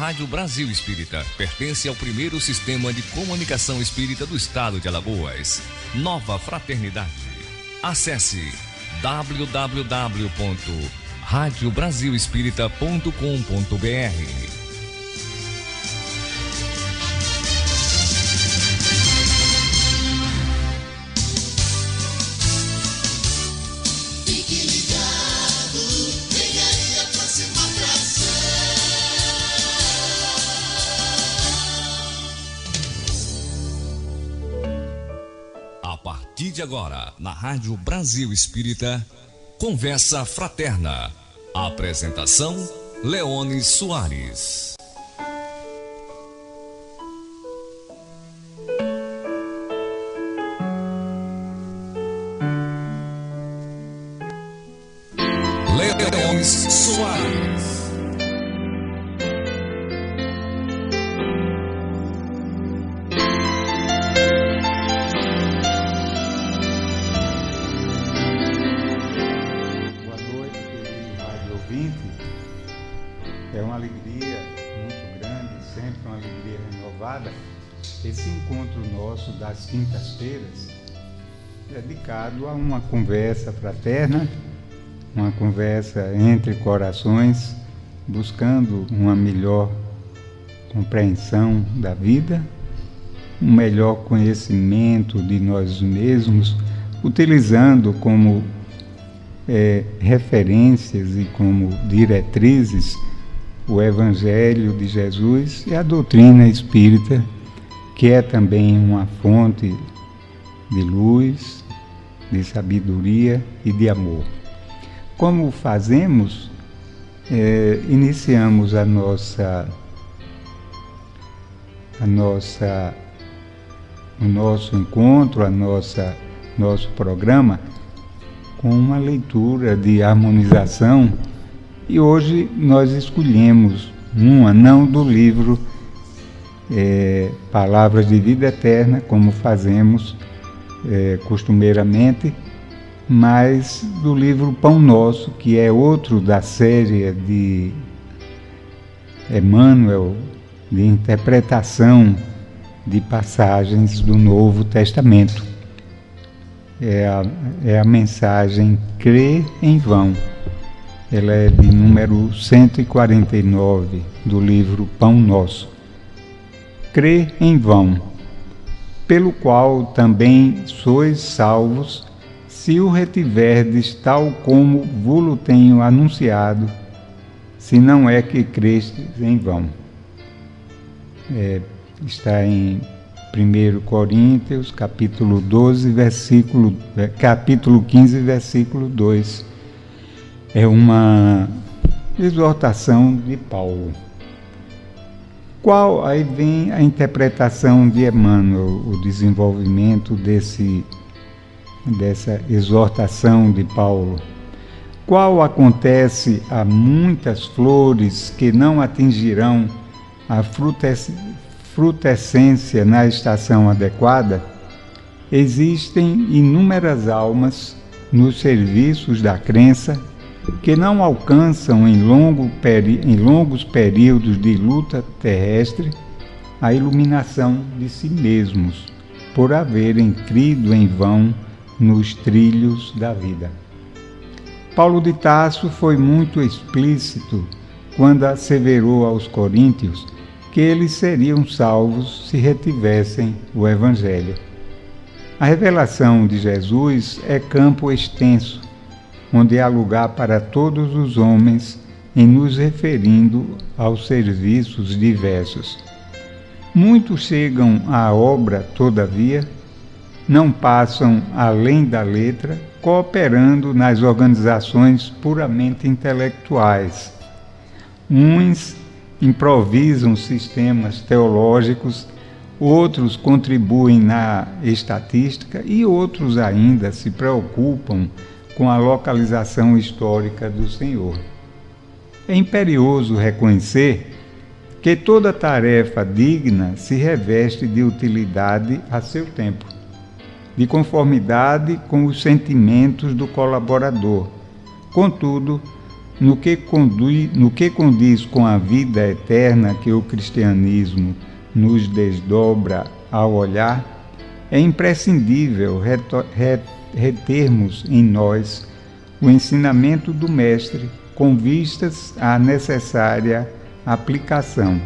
Rádio Brasil Espírita pertence ao primeiro sistema de comunicação espírita do estado de Alagoas. Nova Fraternidade. Acesse www.radiobrasilespírita.com.br. A partir de agora, na Rádio Brasil Espírita, Conversa Fraterna. Apresentação, Leone Soares. Leone Soares. É uma alegria muito grande, sempre uma alegria renovada, esse encontro nosso das quintas-feiras, dedicado a uma conversa fraterna, uma conversa entre corações, buscando uma melhor compreensão da vida, um melhor conhecimento de nós mesmos, utilizando como referências e como diretrizes o Evangelho de Jesus e a doutrina espírita, que é também uma fonte de luz, de sabedoria e de amor. Como fazemos, iniciamos o nosso encontro, nosso programa, com uma leitura de harmonização. E hoje nós escolhemos uma, não do livro Palavras de Vida Eterna, como fazemos costumeiramente, mas do livro Pão Nosso, que é outro da série de Emmanuel, de interpretação de passagens do Novo Testamento. É a mensagem Crê em Vão. Ela é de número 149 do livro Pão Nosso. Crê em vão, pelo qual também sois salvos, se o retiverdes tal como vos tenho anunciado, se não é que crestes em vão. Está em 1 Coríntios, capítulo 15, versículo 2. É uma exortação de Paulo. Aí vem a interpretação de Emmanuel, o desenvolvimento dessa exortação de Paulo. Qual acontece a muitas flores que não atingirão a frutescência na estação adequada, existem inúmeras almas nos serviços da crença que não alcançam em longos períodos de luta terrestre a iluminação de si mesmos, por haverem crido em vão nos trilhos da vida. Paulo de Tarso foi muito explícito quando asseverou aos coríntios que eles seriam salvos se retivessem o Evangelho. A revelação de Jesus é campo extenso, onde há lugar para todos os homens, em nos referindo aos serviços diversos. Muitos chegam à obra, todavia, não passam além da letra, cooperando nas organizações puramente intelectuais. Uns improvisam sistemas teológicos, outros contribuem na estatística e outros ainda se preocupam com a localização histórica do Senhor. É imperioso reconhecer que toda tarefa digna se reveste de utilidade a seu tempo, de conformidade com os sentimentos do colaborador. Contudo, no que condiz com a vida eterna que o cristianismo nos desdobra ao olhar, é imprescindível retermos em nós o ensinamento do Mestre com vistas à necessária aplicação.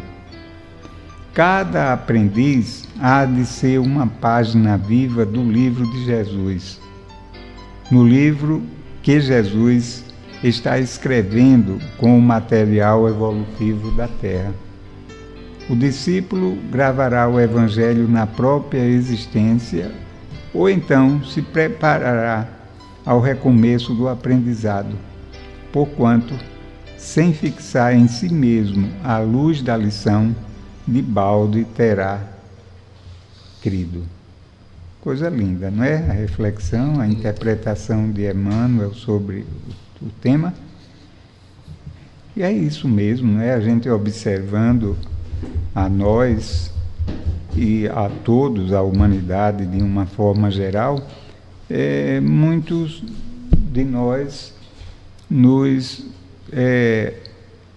Cada aprendiz há de ser uma página viva do livro de Jesus, no livro que Jesus está escrevendo com o material evolutivo da Terra. O discípulo gravará o Evangelho na própria existência ou então se preparará ao recomeço do aprendizado, porquanto, sem fixar em si mesmo a luz da lição, de balde terá crido. Coisa linda, não é? A reflexão, a interpretação de Emmanuel sobre o tema. E é isso mesmo, não é? A gente observando a nós e a todos, a humanidade de uma forma geral, muitos de nós nos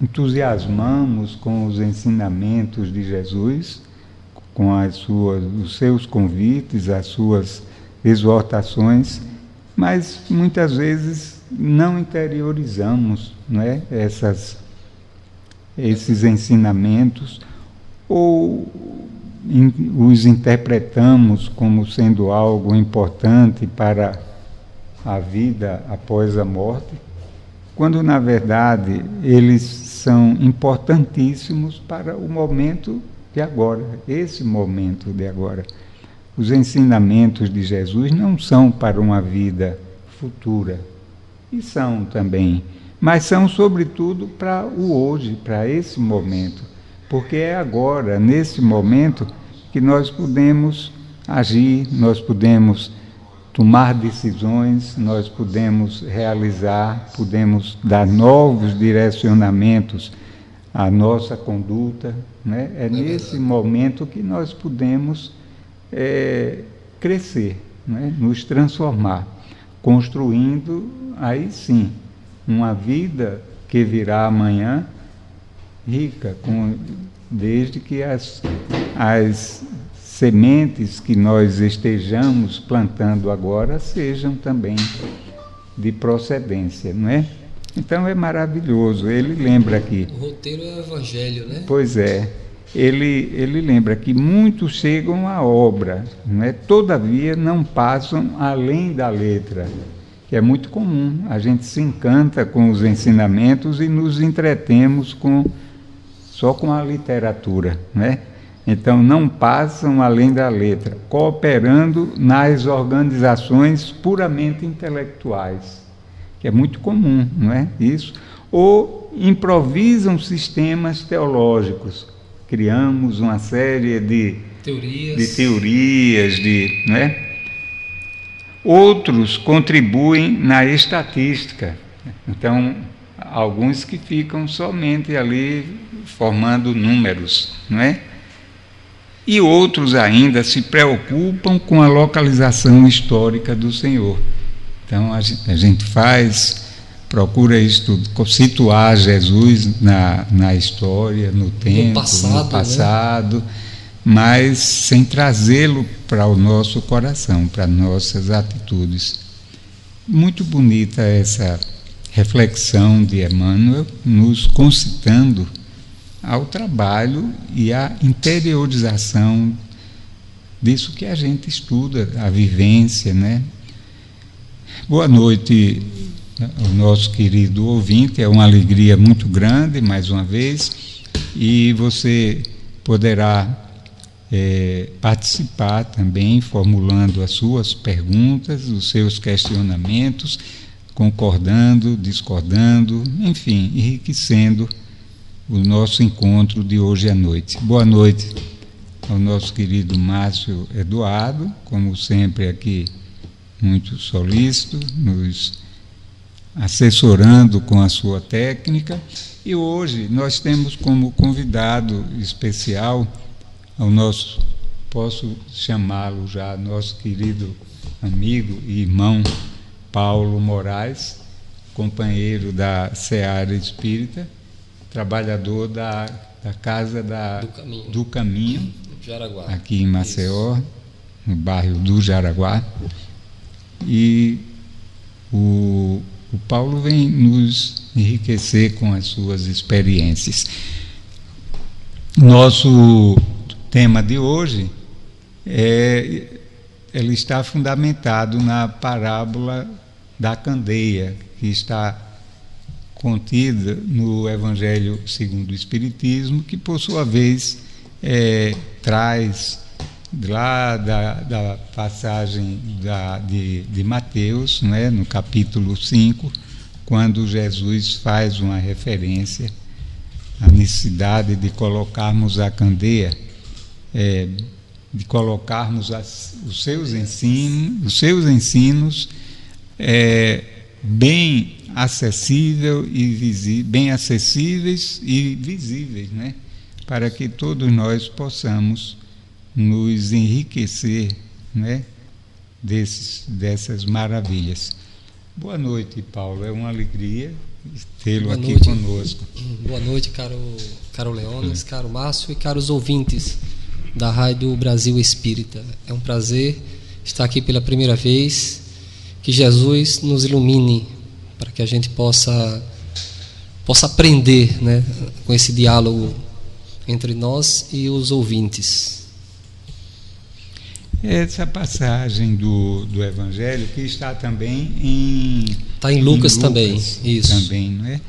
entusiasmamos com os ensinamentos de Jesus, com os seus convites, as suas exortações, mas muitas vezes não interiorizamos, não é? Esses ensinamentos, ou os interpretamos como sendo algo importante para a vida após a morte, quando na verdade eles são importantíssimos para o momento de agora, esse momento de agora. Os ensinamentos de Jesus não são para uma vida futura, e são também, mas são sobretudo para o hoje, para esse momento, porque é agora, nesse momento, que nós podemos agir, nós podemos tomar decisões, nós podemos realizar, podemos dar novos direcionamentos à nossa conduta, né? É nesse momento que nós podemos crescer, né? Nos transformar, construindo, aí sim, uma vida que virá amanhã rica, desde que as sementes que nós estejamos plantando agora sejam também de procedência, não é? Então é maravilhoso. Ele lembra aqui. O roteiro é o Evangelho, né? Pois é. Ele lembra que muitos chegam à obra, não é? Todavia não passam além da letra, que é muito comum. A gente se encanta com os ensinamentos e nos entretemos só com a literatura, né? Então, não passam além da letra, cooperando nas organizações puramente intelectuais, que é muito comum, não é? Isso. Ou improvisam sistemas teológicos. Criamos uma série de teorias, não é? Outros contribuem na estatística. Então, alguns que ficam somente ali formando números, não é? E outros ainda se preocupam com a localização histórica do Senhor. Então a gente procura situar Jesus na história, no tempo, no passado, né? Mas sem trazê-lo para o nosso coração, para nossas atitudes. Muito bonita essa reflexão de Emmanuel, nos concitando ao trabalho e à interiorização disso que a gente estuda, a vivência, né? Boa noite ao nosso querido ouvinte, é uma alegria muito grande, mais uma vez, e você poderá participar também, formulando as suas perguntas, os seus questionamentos, concordando, discordando, enfim, enriquecendo o nosso encontro de hoje à noite. Boa noite ao nosso querido Márcio Eduardo, como sempre aqui muito solícito, nos assessorando com a sua técnica. E hoje nós temos como convidado especial ao nosso, posso chamá-lo já, nosso querido amigo e irmão Paulo Moraes, companheiro da Seara Espírita, trabalhador da Casa do Caminho, Jaraguá, aqui em Maceió, no bairro do Jaraguá. E o Paulo vem nos enriquecer com as suas experiências. Nosso tema de hoje ele está fundamentado na parábola da candeia, que está contida no Evangelho segundo o Espiritismo, que por sua vez traz lá da passagem de Mateus, né, no capítulo 5, quando Jesus faz uma referência à necessidade de colocarmos a candeia, de colocarmos os seus ensinos bem bem acessíveis e visíveis, né, para que todos nós possamos nos enriquecer, né, dessas maravilhas. Boa noite, Paulo. É uma alegria tê-lo aqui conosco. Boa noite, caro Leones, caro Márcio e caros ouvintes da Rádio Brasil Espírita. É um prazer estar aqui pela primeira vez. Que Jesus nos ilumine para que a gente possa aprender, né, com esse diálogo entre nós e os ouvintes. Essa passagem do Evangelho que está também está em Lucas também, isso. Também, não é?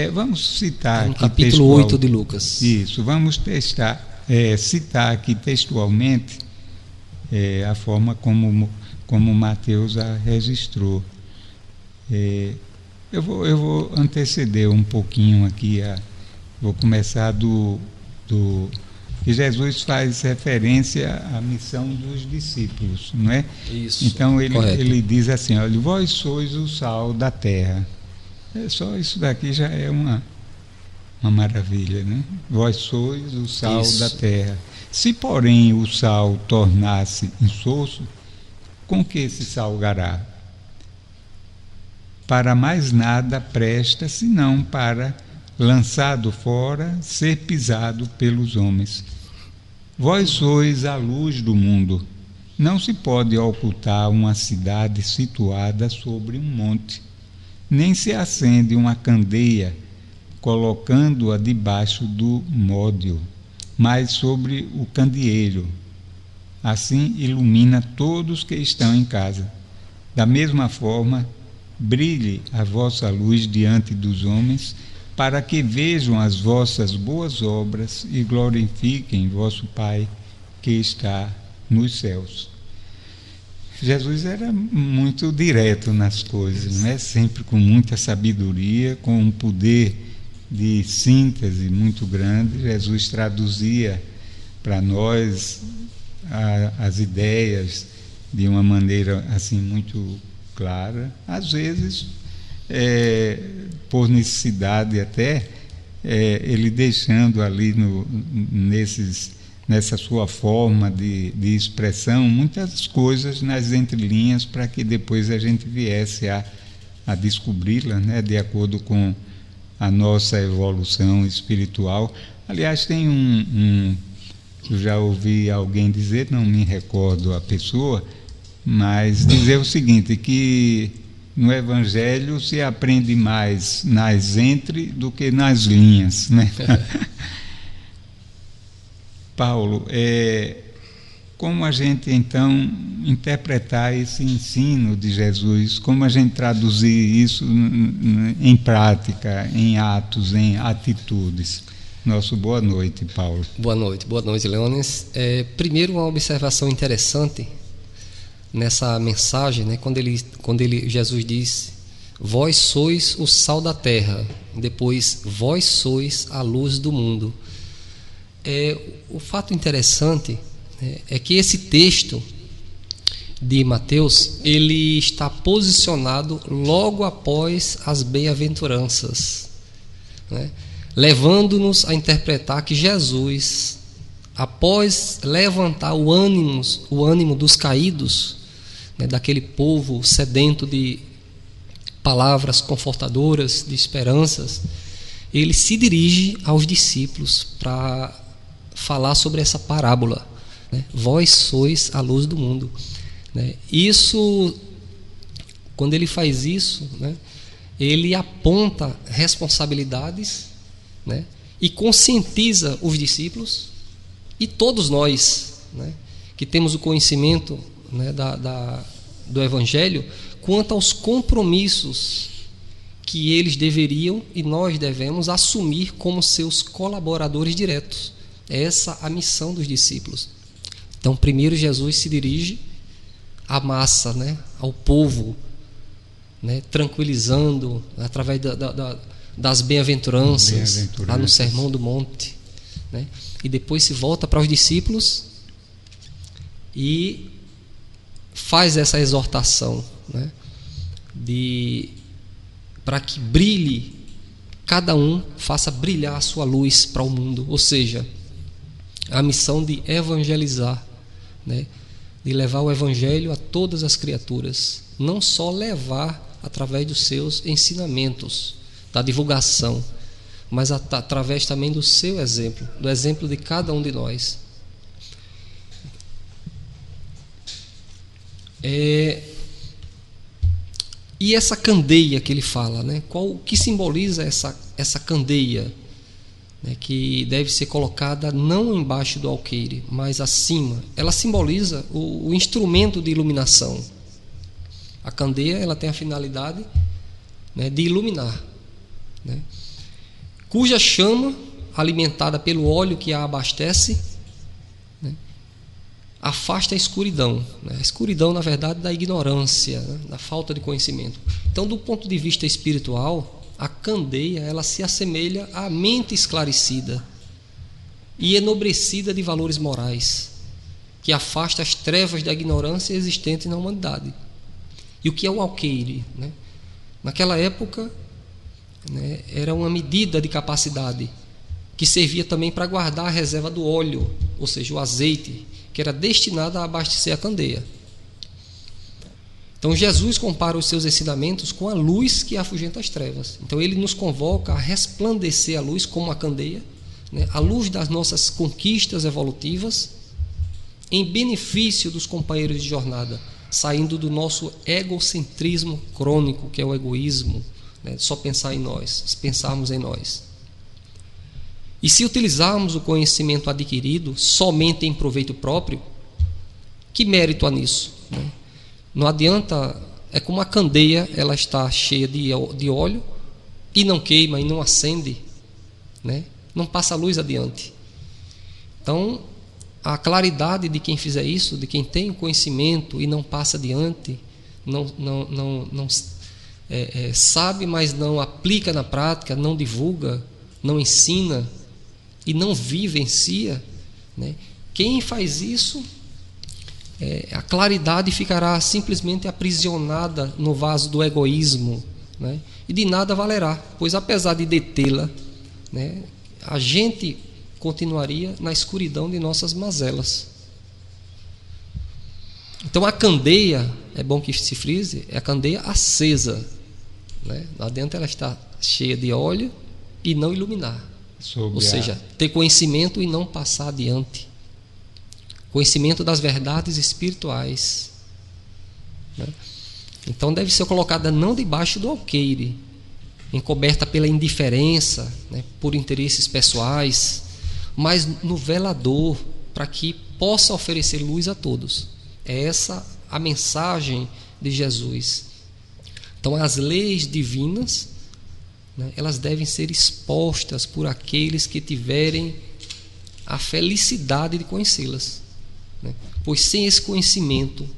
Vamos citar no aqui capítulo 8 de Lucas. Isso, vamos citar aqui textualmente a forma como Mateus a registrou. Eu vou anteceder um pouquinho aqui, vou começar que Jesus faz referência à missão dos discípulos, não é? Isso. Então ele diz assim: olha, vós sois o sal da terra. Só isso daqui já é uma maravilha, né? Vós sois o sal da terra. Se, porém, o sal tornar-se insosso, com que se salgará? Para mais nada presta, senão para, lançado fora, ser pisado pelos homens. Vós sois a luz do mundo. Não se pode ocultar uma cidade situada sobre um monte, nem se acende uma candeia, colocando-a debaixo do módio, mas sobre o candeeiro. Assim ilumina todos que estão em casa. Da mesma forma, brilhe a vossa luz diante dos homens, para que vejam as vossas boas obras e glorifiquem vosso Pai que está nos céus. Jesus era muito direto nas coisas, né? Sempre com muita sabedoria, com um poder de síntese muito grande. Jesus traduzia para nós as ideias de uma maneira assim muito clara, às vezes por necessidade até, ele deixando ali nessa sua forma de expressão muitas coisas nas entrelinhas para que depois a gente viesse a descobri-la, né, de acordo com a nossa evolução espiritual. Aliás, tem eu já ouvi alguém dizer, não me recordo a pessoa, mas dizer o seguinte, que no Evangelho se aprende mais nas do que nas linhas, né? Paulo, como a gente então interpretar esse ensino de Jesus, como a gente traduzir isso em prática, em atos, em atitudes? Nosso boa noite, Paulo. Boa noite, Leones. Primeiro, uma observação interessante nessa mensagem, né, quando Jesus diz: vós sois o sal da terra, depois vós sois a luz do mundo. O fato interessante, né, é que esse texto de Mateus, ele está posicionado logo após as bem-aventuranças, né, levando-nos a interpretar que Jesus, após levantar o ânimo dos caídos, né, daquele povo sedento palavras confortadoras, de esperanças, ele se dirige aos discípulos para falar sobre essa parábola, né? Vós sois a luz do mundo, né? Isso, quando ele faz isso, né, ele aponta responsabilidades, né, e conscientiza os discípulos e todos nós, né, que temos o conhecimento, né, do Evangelho, quanto aos compromissos que eles deveriam e nós devemos assumir como seus colaboradores diretos. É essa a missão dos discípulos. Então, primeiro Jesus se dirige à massa, né, ao povo, né, tranquilizando através das bem-aventuranças, lá no Sermão do Monte, né, e depois se volta para os discípulos e faz essa exortação, né, para que brilhe, cada um faça brilhar a sua luz para o mundo, ou seja, a missão de evangelizar, né, de levar o Evangelho a todas as criaturas, não só levar através dos seus ensinamentos, da divulgação, mas através também do seu exemplo, do exemplo de cada um de nós. E essa candeia que ele fala, né? O que simboliza essa candeia, né? Que deve ser colocada não embaixo do alqueire, mas acima. Ela simboliza o instrumento de iluminação. A candeia, ela tem a finalidade, né, de iluminar, né, cuja chama, alimentada pelo óleo que a abastece, né, afasta a escuridão, né? A escuridão, na verdade, da ignorância, né, da falta de conhecimento. Então, do ponto de vista espiritual, a candeia, ela se assemelha à mente esclarecida e enobrecida de valores morais, que afasta as trevas da ignorância existente na humanidade. E o que é o alqueire, né? Naquela época, né, era uma medida de capacidade que servia também para guardar a reserva do óleo, ou seja, o azeite, que era destinado a abastecer a candeia. Então Jesus compara os seus ensinamentos com a luz que afugenta as trevas. Então ele nos convoca a resplandecer a luz como a candeia, né, a luz das nossas conquistas evolutivas, em benefício dos companheiros de jornada, saindo do nosso egocentrismo crônico, que é o egoísmo, né, só pensar em nós, pensarmos em nós. E se utilizarmos o conhecimento adquirido somente em proveito próprio, que mérito há nisso, né? Não adianta, é como a candeia, ela está cheia de óleo e não queima e não acende, né? Não passa a luz adiante. Então, a claridade de quem fizer isso, de quem tem o conhecimento e não passa adiante, não sabe, mas não aplica na prática, não divulga, não ensina e não vivencia, né? Quem faz isso, a claridade ficará simplesmente aprisionada no vaso do egoísmo, né? E de nada valerá, pois apesar de detê-la, né, a gente continuaria na escuridão de nossas mazelas. Então a candeia, é bom que se frise, é a candeia acesa, né? Não adianta ela estar cheia de óleo e não iluminar, ou seja, ter conhecimento e não passar adiante, conhecimento das verdades espirituais, né? Então deve ser colocada não debaixo do alqueire, encoberta pela indiferença, né, por interesses pessoais, mas no velador, para que possa oferecer luz a todos. É essa a mensagem de Jesus. Então as leis divinas, né, elas devem ser expostas por aqueles que tiverem a felicidade de conhecê-las, né? Pois sem esse conhecimento,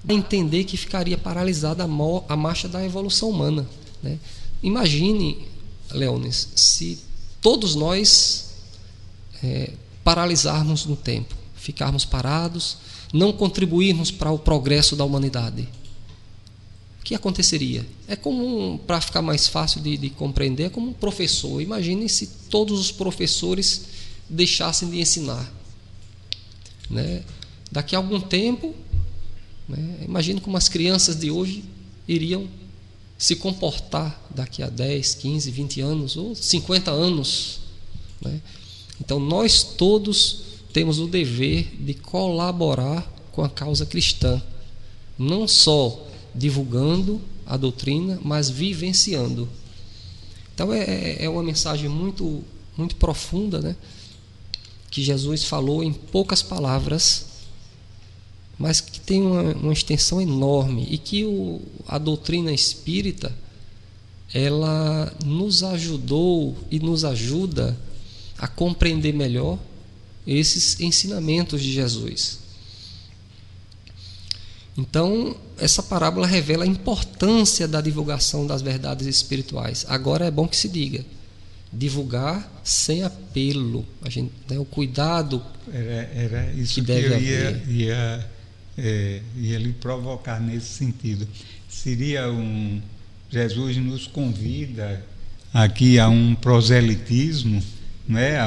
entender que ficaria paralisada a marcha da evolução humana, né? Imagine, Leones, se todos nós paralisarmos no tempo, ficarmos parados, não contribuirmos para o progresso da humanidade, o que aconteceria? É como, para ficar mais fácil de compreender, é como um professor. Imagine se todos os professores deixassem de ensinar, né? Daqui a algum tempo né? Imagine como as crianças de hoje iriam se comportar daqui a 10, 15, 20 anos ou 50 anos, né? Então nós todos temos o dever de colaborar com a causa cristã, não só divulgando a doutrina, mas vivenciando. Então é uma mensagem muito, muito profunda, né? Que Jesus falou em poucas palavras, mas que tem uma extensão enorme, e que a doutrina espírita, ela nos ajudou e nos ajuda a compreender melhor esses ensinamentos de Jesus. Então, essa parábola revela a importância da divulgação das verdades espirituais. Agora é bom que se diga, divulgar sem apelo, a gente, né, o cuidado era isso que deve eu haver. ia lhe provocar nesse sentido. Seria Jesus nos convida aqui a um proselitismo, não é?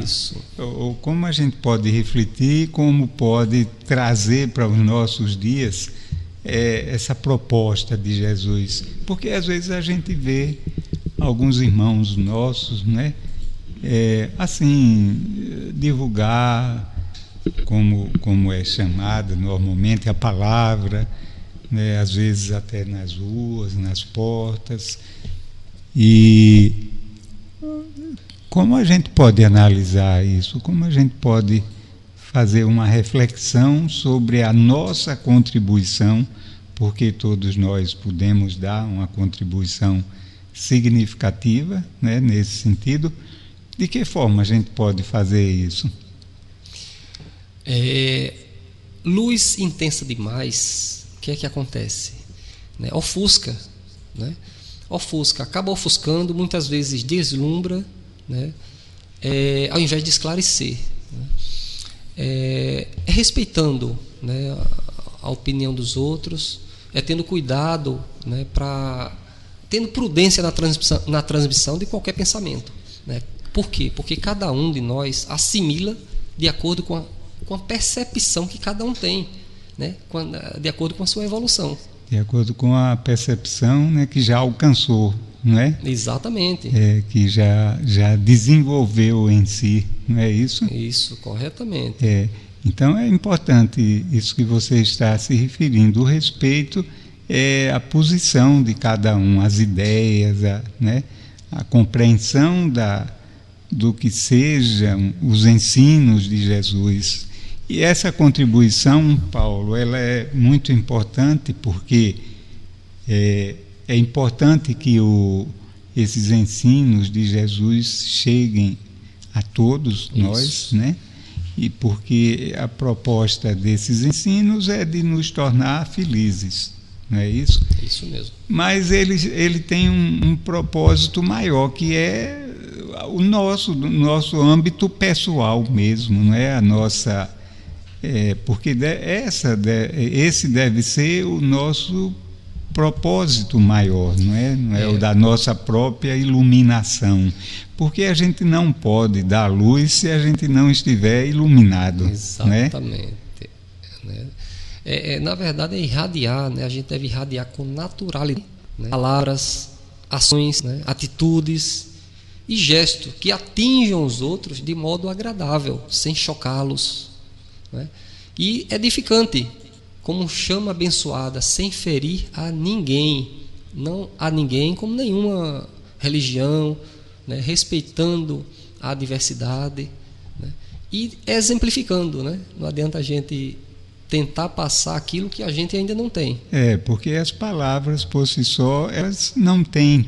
Isso. Ou como a gente pode refletir, como pode trazer para os nossos dias essa proposta de Jesus, porque às vezes a gente vê alguns irmãos nossos, né, assim, divulgar como é chamada normalmente a palavra, né, às vezes até nas ruas, nas portas. E como a gente pode analisar isso? Como a gente pode fazer uma reflexão sobre a nossa contribuição, porque todos nós podemos dar uma contribuição significativa, né, nesse sentido. De que forma a gente pode fazer isso? Luz intensa demais, o que é que acontece? Né? Ofusca, né? Ofusca, acaba ofuscando, muitas vezes deslumbra, né? Ao invés de esclarecer, né? Respeitando, né, a opinião dos outros, tendo cuidado, né, tendo prudência na transmissão de qualquer pensamento, né? Por quê? Porque cada um de nós assimila de acordo com a percepção que cada um tem, né? De acordo com a sua evolução. De acordo com a percepção, né, que já alcançou, não é? Exatamente. Que já desenvolveu em si, não é isso? Isso, corretamente. Então é importante isso que você está se referindo. O respeito é a posição de cada um, as ideias, né, a compreensão do que sejam os ensinos de Jesus. E essa contribuição, Paulo, ela é muito importante, porque é importante que esses ensinos de Jesus cheguem a todos nós, né? E porque a proposta desses ensinos é de nos tornar felizes, não é isso? Isso mesmo. Mas ele tem um propósito maior, que é o nosso âmbito pessoal mesmo, não é? A nossa... porque esse deve ser o nosso propósito maior, não é o da nossa própria iluminação, porque a gente não pode dar luz se a gente não estiver iluminado. Exatamente, né? Na verdade é irradiar, né? A gente deve irradiar com naturalidade, né? Palavras, ações, né? Atitudes e gestos que atinjam os outros de modo agradável, sem chocá-los, né? E edificante, como chama abençoada, sem ferir a ninguém, não a ninguém como nenhuma religião, né? Respeitando a diversidade, né? E exemplificando, né? Não adianta a gente tentar passar aquilo que a gente ainda não tem. Porque as palavras por si só, elas não têm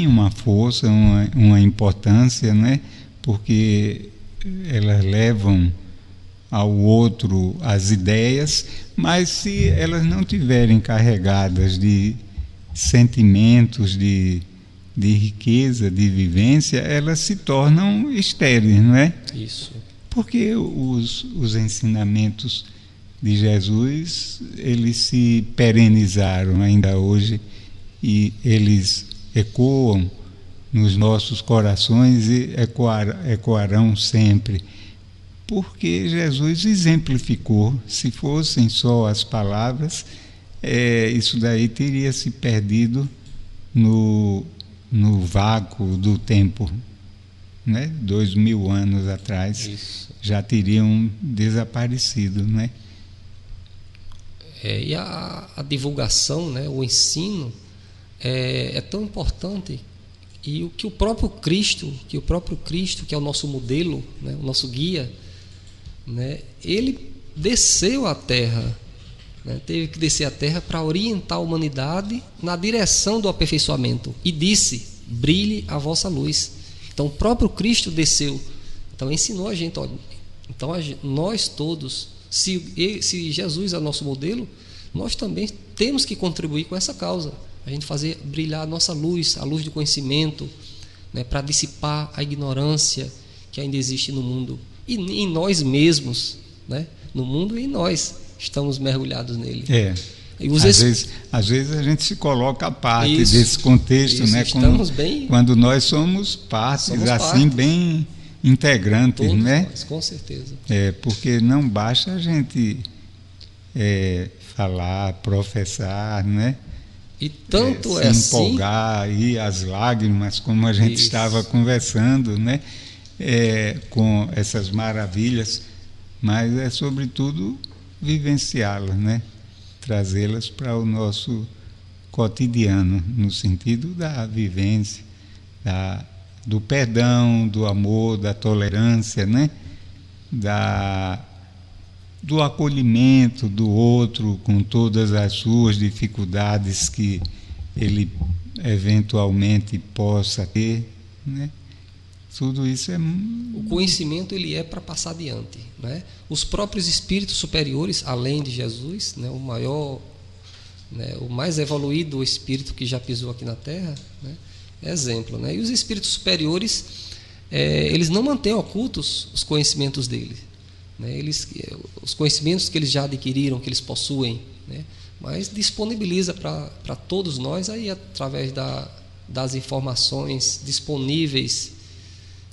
uma força, uma importância, né? Porque elas levam ao outro as ideias, mas se elas não tiverem carregadas de sentimentos, de riqueza, de vivência, elas se tornam estéreis, não é? Isso. Porque os ensinamentos de Jesus, eles se perenizaram ainda hoje e eles ecoam nos nossos corações e ecoarão sempre. porque Jesus exemplificou. Se fossem só as palavras, isso daí teria se perdido no vácuo do tempo, né? 2000 anos atrás. Isso. Já teriam desaparecido, né? E a divulgação, né, o ensino é tão importante, e o que o próprio Cristo, que é o nosso modelo, né, o nosso guia, né, ele desceu à Terra, né, teve que descer à Terra para orientar a humanidade na direção do aperfeiçoamento, e disse: brilhe a vossa luz. Então o próprio Cristo desceu, então ensinou a gente, olha, então nós todos, se Jesus é nosso modelo, nós também temos que contribuir com essa causa, a gente fazer brilhar a nossa luz, a luz do conhecimento, né, para dissipar a ignorância que ainda existe no mundo e em nós mesmos, né? No mundo e em nós estamos mergulhados nele. Às vezes a gente se coloca à parte desse contexto, né? Quando nós somos partes, bem integrantes, todos né? Nós, com certeza. Porque não basta a gente falar, professar, né? E tanto se empolgar, e as lágrimas, como a gente estava conversando, né? Com essas maravilhas, mas é sobretudo vivenciá-las, né? Trazê-las para o nosso cotidiano, no sentido da vivência, do perdão, do amor, da tolerância, né? Do acolhimento do outro com todas as suas dificuldades que ele eventualmente possa ter, né? Tudo isso O conhecimento ele é para passar adiante, né? Os próprios espíritos superiores, além de Jesus, né, o maior, né, o mais evoluído espírito que já pisou aqui na Terra, né, é exemplo, né? E os espíritos superiores, eles não mantêm ocultos os conhecimentos deles, né? Os conhecimentos que eles já adquiriram, que eles possuem, né? Mas disponibiliza para todos nós aí através das informações disponíveis,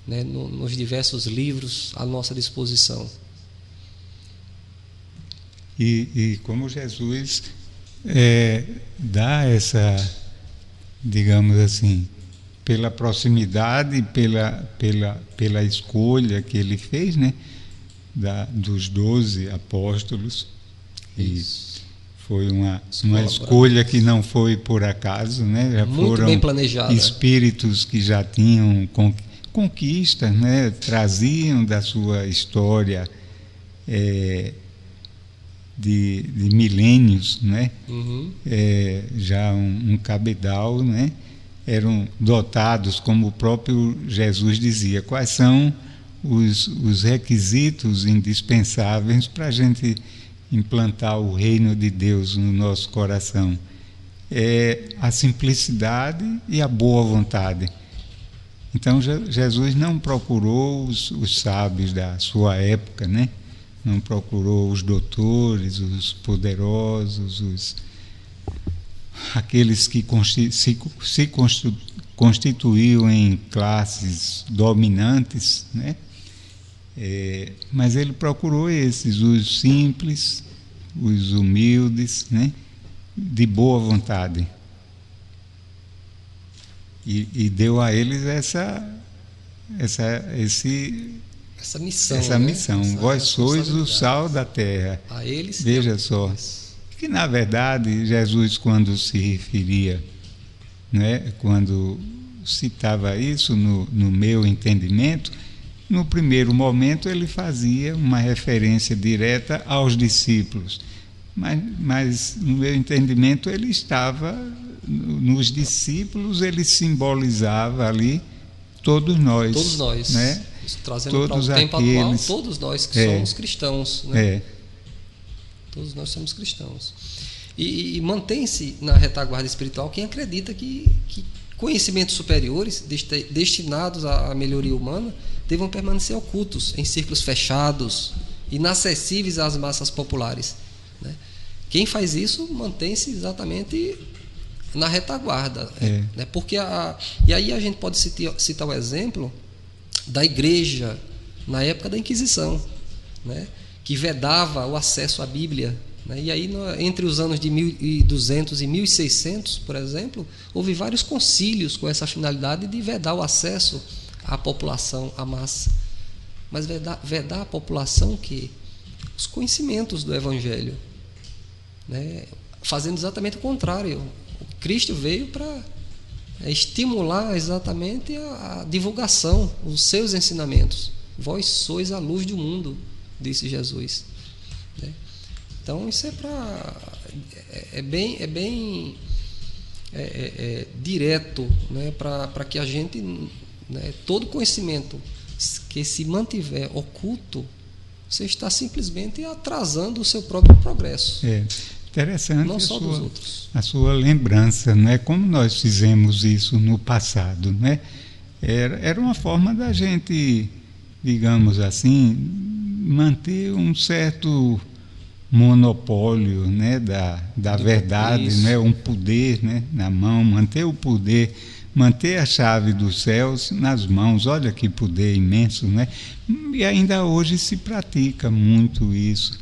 né, nos diversos livros à nossa disposição. E como Jesus dá essa, digamos assim, pela proximidade, pela escolha que ele fez, né, dos 12 apóstolos, e foi uma escolha que não foi por acaso, né? Já muito foram bem planejada. Espíritos que já tinham conquistas, né? Traziam da sua história de milênios, né? Já um cabedal, né? Eram dotados, como o próprio Jesus dizia, quais são os requisitos indispensáveis para a gente implantar o reino de Deus no nosso coração. A simplicidade e a boa vontade. Então Jesus não procurou os sábios da sua época, né? Não procurou os doutores, os poderosos, aqueles que se constituíam em classes dominantes, né? Mas ele procurou os simples, os humildes, né? De boa vontade. E deu a eles essa missão. Vós sois o sal da terra. A eles, veja só, que na verdade Jesus, quando se referia, né, quando citava isso no meu entendimento, no primeiro momento ele fazia uma referência direta aos discípulos, mas no meu entendimento ele estava nos discípulos, ele simbolizava ali todos nós, né? Trazendo para o tempo atual, todos nós que somos cristãos, né? Todos nós somos cristãos. E mantém-se na retaguarda espiritual quem acredita que conhecimentos superiores destinados à melhoria humana devam permanecer ocultos em círculos fechados, inacessíveis às massas populares, né? Quem faz isso mantém-se exatamente na retaguarda, né? Porque e aí a gente pode citar o exemplo da igreja na época da Inquisição, né, que vedava o acesso à Bíblia, né? E aí, entre os anos de 1200 e 1600, por exemplo, houve vários concílios com essa finalidade de vedar o acesso à população, à massa. Mas vedar à população que os conhecimentos do Evangelho, né? Fazendo exatamente o contrário. O Cristo veio para estimular exatamente a divulgação, os seus ensinamentos. Vós sois a luz do mundo, disse Jesus, né? Então isso é bem direto, né? Para que a gente, né, todo conhecimento que se mantiver oculto, você está simplesmente atrasando o seu próprio progresso. Interessante não só dos outros. A sua lembrança, né? Como nós fizemos isso no passado, né? Era uma forma da gente, digamos assim, manter um certo monopólio, né, da verdade, né, um poder, né, na mão, manter o poder, manter a chave dos céus nas mãos. Olha que poder imenso, né? E ainda hoje se pratica muito isso.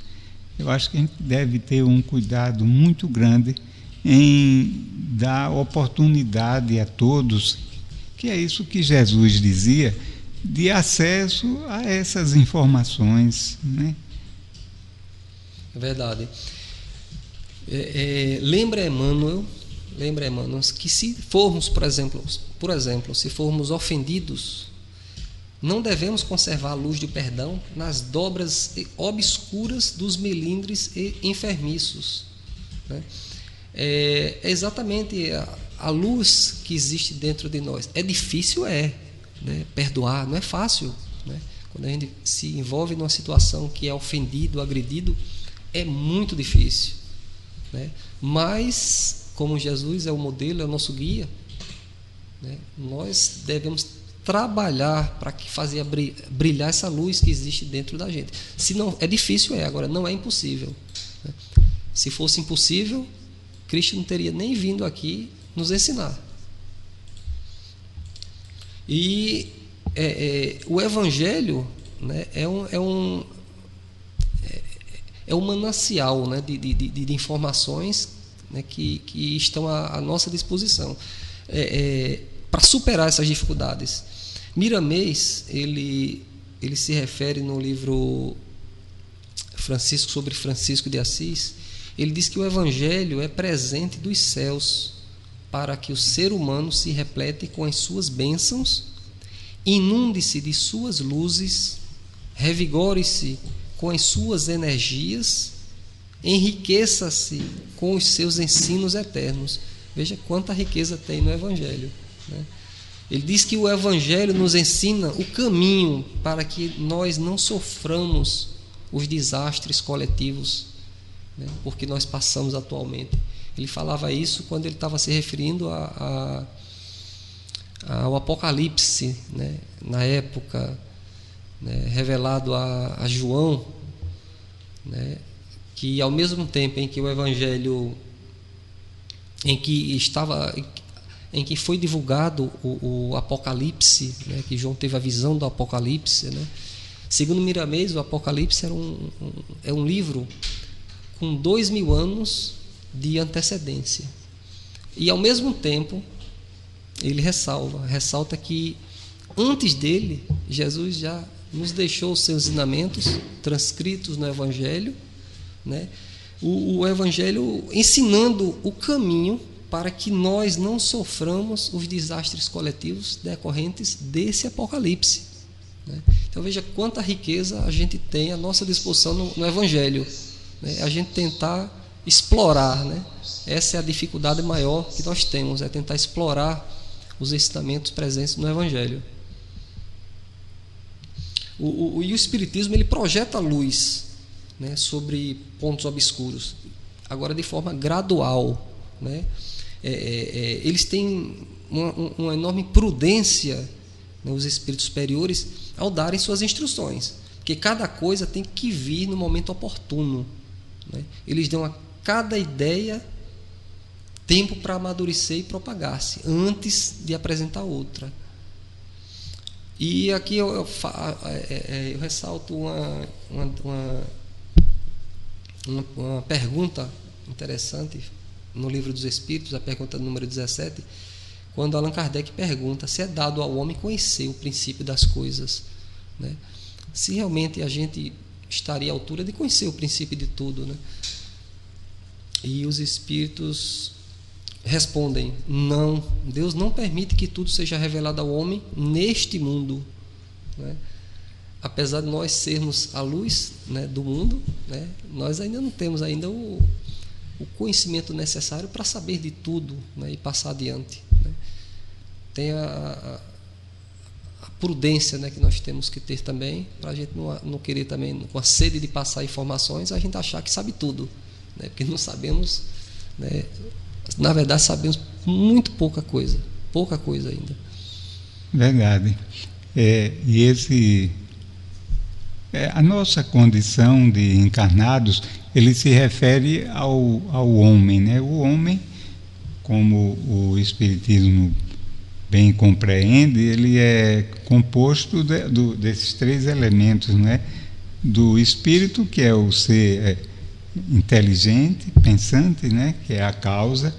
Eu acho que a gente deve ter um cuidado muito grande em dar oportunidade a todos, que é isso que Jesus dizia, de acesso a essas informações, né? É verdade. Lembra Emmanuel que se formos, por exemplo, se formos ofendidos, não devemos conservar a luz de perdão nas dobras obscuras dos melindres e enfermiços, né? É exatamente a luz que existe dentro de nós. É difícil, né? Perdoar não é fácil, né? Quando a gente se envolve numa situação que é ofendido, agredido, é muito difícil, né? Mas, como Jesus é o modelo, é o nosso guia, né, nós devemos trabalhar para que fazer brilhar essa luz que existe dentro da gente. Se não, é difícil, agora não é impossível, né? Se fosse impossível, Cristo não teria nem vindo aqui nos ensinar. E o Evangelho, né, é um manancial, né, de informações, né, que estão à nossa disposição para superar essas dificuldades. Miramês, ele se refere no livro sobre Francisco de Assis. Ele diz que o Evangelho é presente dos céus para que o ser humano se replete com as suas bênçãos, inunde-se de suas luzes, revigore-se com as suas energias, enriqueça-se com os seus ensinos eternos. Veja quanta riqueza tem no Evangelho, né? Ele diz que o Evangelho nos ensina o caminho para que nós não soframos os desastres coletivos, né, porque nós passamos atualmente. Ele falava isso quando ele estava se referindo ao Apocalipse, né, na época, né, revelado a João, né, que ao mesmo tempo em que o Evangelho, em que foi divulgado o Apocalipse, né, que João teve a visão do Apocalipse, né, segundo Miramês, o Apocalipse é um livro com 2000 anos de antecedência. E ao mesmo tempo ele ressalta que antes dele, Jesus já nos deixou os seus ensinamentos transcritos no Evangelho, né? O Evangelho ensinando o caminho para que nós não soframos os desastres coletivos decorrentes desse Apocalipse, né? Então veja quanta riqueza a gente tem à nossa disposição no Evangelho, né? A gente tentar explorar, né? Essa é a dificuldade maior que nós temos, é tentar explorar os ensinamentos presentes no Evangelho. E o Espiritismo, ele projeta luz, né, sobre pontos obscuros, agora de forma gradual, né? Eles têm uma enorme prudência, né, os espíritos superiores, ao darem suas instruções, porque cada coisa tem que vir no momento oportuno, né? Eles dão a cada ideia tempo para amadurecer e propagar-se antes de apresentar outra. E aqui eu ressalto uma pergunta interessante no Livro dos Espíritos, a pergunta número 17, quando Allan Kardec pergunta se é dado ao homem conhecer o princípio das coisas, né? Se realmente a gente estaria à altura de conhecer o princípio de tudo, né? E os Espíritos respondem: não, Deus não permite que tudo seja revelado ao homem neste mundo, né? Apesar de nós sermos a luz, né, do mundo, né, nós ainda não temos ainda o conhecimento necessário para saber de tudo, né, e passar adiante, né? Tem a prudência, né, que nós temos que ter também, para a gente não querer também, com a sede de passar informações, a gente achar que sabe tudo, né, porque não sabemos, né, na verdade sabemos muito pouca coisa ainda. Verdade. A nossa condição de encarnados, ele se refere ao homem, né? O homem, como o Espiritismo bem compreende, ele é composto desses três elementos, né? Do espírito, que é o ser inteligente, pensante, né? Que é a causa,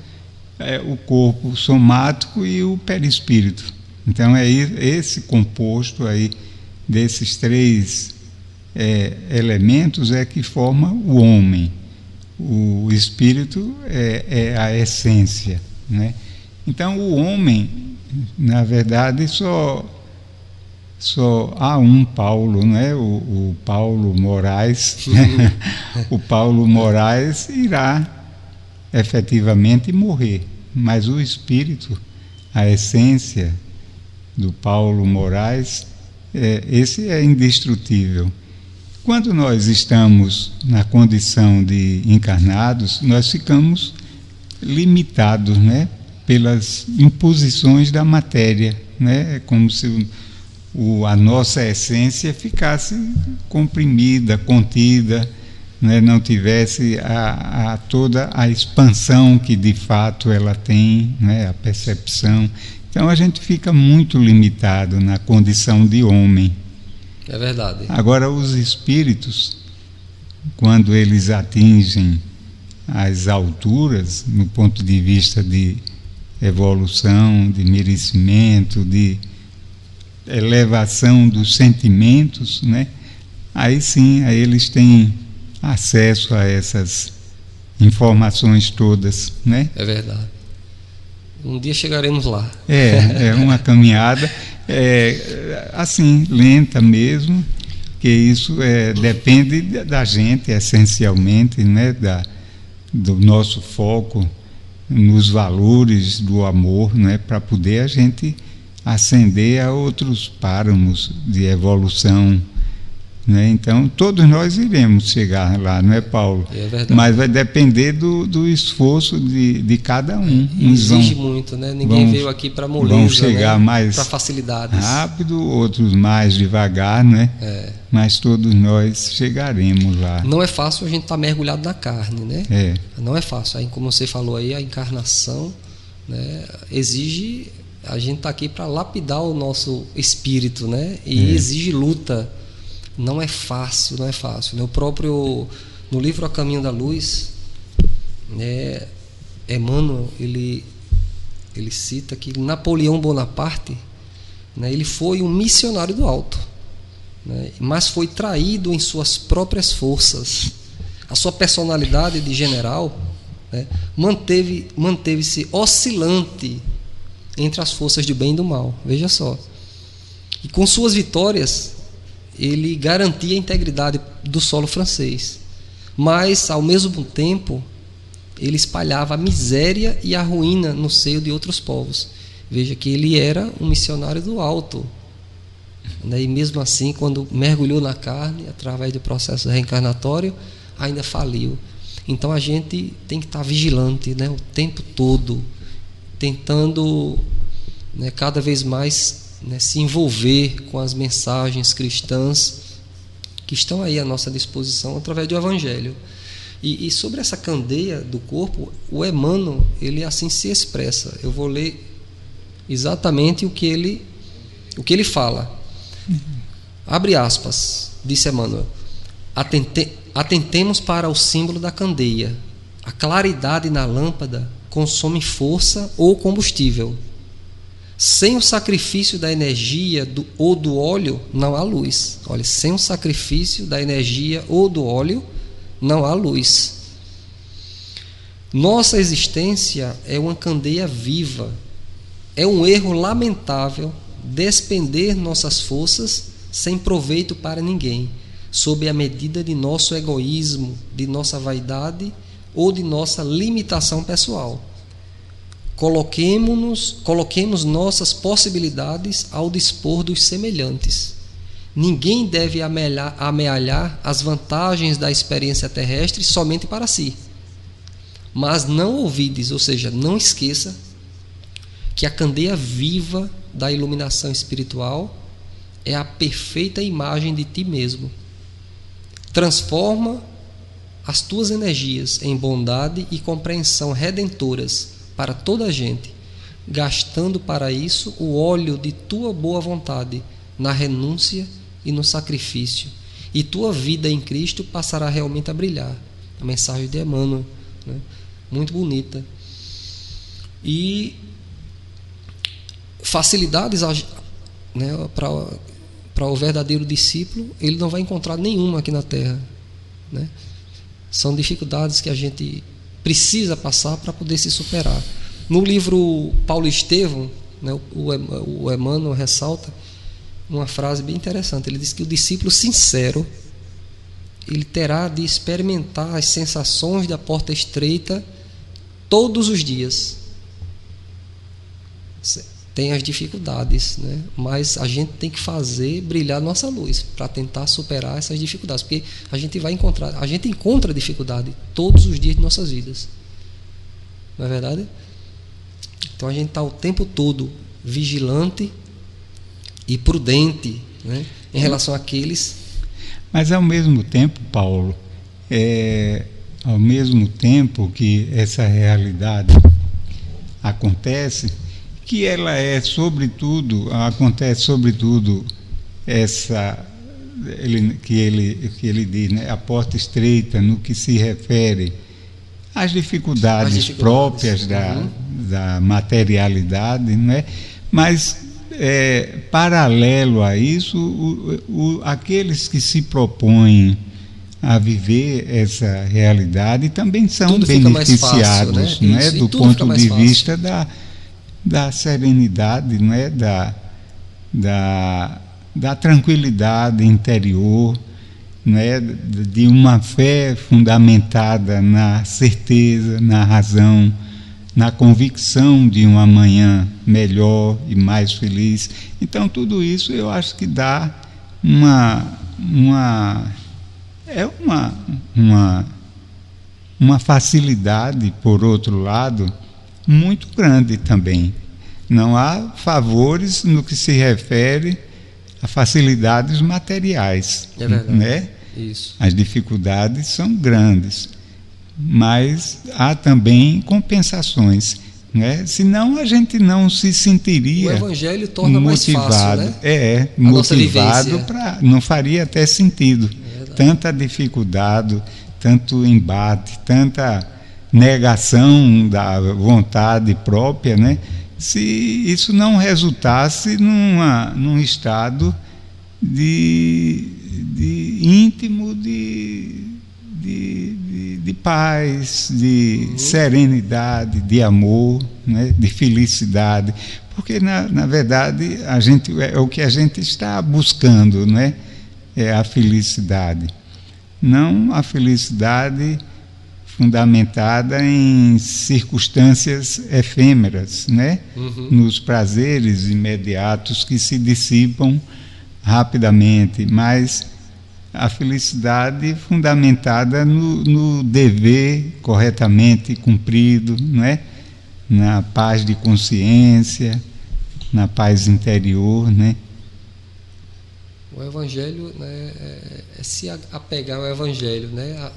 o corpo somático e o perispírito. Então é esse composto aí desses três elementos que forma o homem. O espírito é a essência, né? Então o homem, na verdade, só há um Paulo, né? O Paulo Moraes. O Paulo Moraes irá efetivamente morrer, mas o espírito, a essência do Paulo Moraes, esse é indestrutível. Quando nós estamos na condição de encarnados, nós ficamos limitados, né, pelas imposições da matéria, né? É como se a nossa essência ficasse comprimida, contida, né? Não tivesse toda a expansão que de fato ela tem, né? A percepção. Então a gente fica muito limitado na condição de homem. É verdade. Agora, os espíritos, quando eles atingem as alturas, no ponto de vista de evolução, de merecimento, de elevação dos sentimentos, né? Aí sim, aí eles têm acesso a essas informações todas, né? É verdade. Um dia chegaremos lá. É uma caminhada assim, lenta mesmo, que isso depende da gente, essencialmente, né? Do nosso foco nos valores do amor, né? Para poder a gente ascender a outros páramos de evolução, né? Então todos nós iremos chegar lá, não é, Paulo? É verdade. Mas vai depender do esforço de cada um. Exige muito, né? Ninguém veio aqui para moleza, vão chegar, né, mais para facilidades, rápido, outros mais devagar, né? Mas todos nós chegaremos lá. Não é fácil a gente estar mergulhado na carne, né? Não é fácil. Aí, como você falou aí, a encarnação, né, exige a gente estar aqui para lapidar o nosso espírito, né? E exige luta. Não é fácil, não é fácil. No livro A Caminho da Luz, né, Emmanuel, ele cita que Napoleão Bonaparte, né, ele foi um missionário do alto, né, mas foi traído em suas próprias forças. A sua personalidade de general, né, manteve-se oscilante entre as forças do bem e do mal. Veja só. E com suas vitórias, ele garantia a integridade do solo francês, mas ao mesmo tempo ele espalhava a miséria e a ruína no seio de outros povos. Veja que ele era um missionário do alto, né? E mesmo assim, quando mergulhou na carne, através do processo reencarnatório, ainda faliu. Então a gente tem que estar vigilante, né, o tempo todo, tentando, né, cada vez mais, né, se envolver com as mensagens cristãs que estão aí à nossa disposição através do Evangelho. E sobre essa candeia do corpo, o Emmanuel, ele assim se expressa. Eu vou ler exatamente o que ele fala. Abre aspas, disse Emmanuel. Atentemos para o símbolo da candeia. A claridade na lâmpada consome força ou combustível. Sem o sacrifício da energia ou do óleo, não há luz. Olha, sem o sacrifício da energia ou do óleo, não há luz. Nossa existência é uma candeia viva. É um erro lamentável despender nossas forças sem proveito para ninguém, sob a medida de nosso egoísmo, de nossa vaidade ou de nossa limitação pessoal. Coloquemos nossas possibilidades ao dispor dos semelhantes. Ninguém deve amealhar as vantagens da experiência terrestre somente para si. Mas não olvides, ou seja, não esqueça, que a candeia viva da iluminação espiritual é a perfeita imagem de ti mesmo. Transforma as tuas energias em bondade e compreensão redentoras para toda a gente, gastando para isso o óleo de tua boa vontade na renúncia e no sacrifício, e tua vida em Cristo passará realmente a brilhar. A mensagem de Emmanuel, né? Muito bonita. E facilidades, né, para o verdadeiro discípulo, ele não vai encontrar nenhuma aqui na Terra, né? São dificuldades que a gente precisa passar para poder se superar. No livro Paulo Estevão, né, o Emmanuel ressalta uma frase bem interessante. Ele diz que o discípulo sincero, ele terá de experimentar as sensações da porta estreita todos os dias. Tem as dificuldades, né? Mas a gente tem que fazer brilhar nossa luz para tentar superar essas dificuldades, porque a gente encontra dificuldade todos os dias de nossas vidas, não é verdade? Então a gente está o tempo todo vigilante e prudente, né, em relação àqueles. Mas ao mesmo tempo, Paulo, ao mesmo tempo que essa realidade acontece, que ela acontece sobretudo que ele diz, né, a porta estreita, no que se refere às dificuldades próprias da materialidade, não é? Mas paralelo a isso, aqueles que se propõem a viver essa realidade também são beneficiados, fácil, né? Do ponto de vista da serenidade, não é? Da tranquilidade interior, não é? De uma fé fundamentada na certeza, na razão, na convicção de um amanhã melhor e mais feliz. Então tudo isso eu acho que dá uma facilidade, por outro lado, muito grande também. Não há favores no que se refere a facilidades materiais, é verdade, né? Isso. As dificuldades são grandes, mas há também compensações, né? Senão a gente não se sentiria. O Evangelho torna motivado, mais fácil, né? Motivado não faria até sentido. Tanta dificuldade, tanto embate, tanta negação da vontade própria, né? Se isso não resultasse num estado de íntimo de paz, de serenidade, de amor, né? De felicidade, porque na verdade o que a gente está buscando, né? É a felicidade, não a felicidade fundamentada em circunstâncias efêmeras, né? Nos prazeres imediatos que se dissipam rapidamente, mas a felicidade fundamentada no dever corretamente cumprido, não é? Na paz de consciência, na paz interior, né? O Evangelho, né, é se apegar ao Evangelho, né,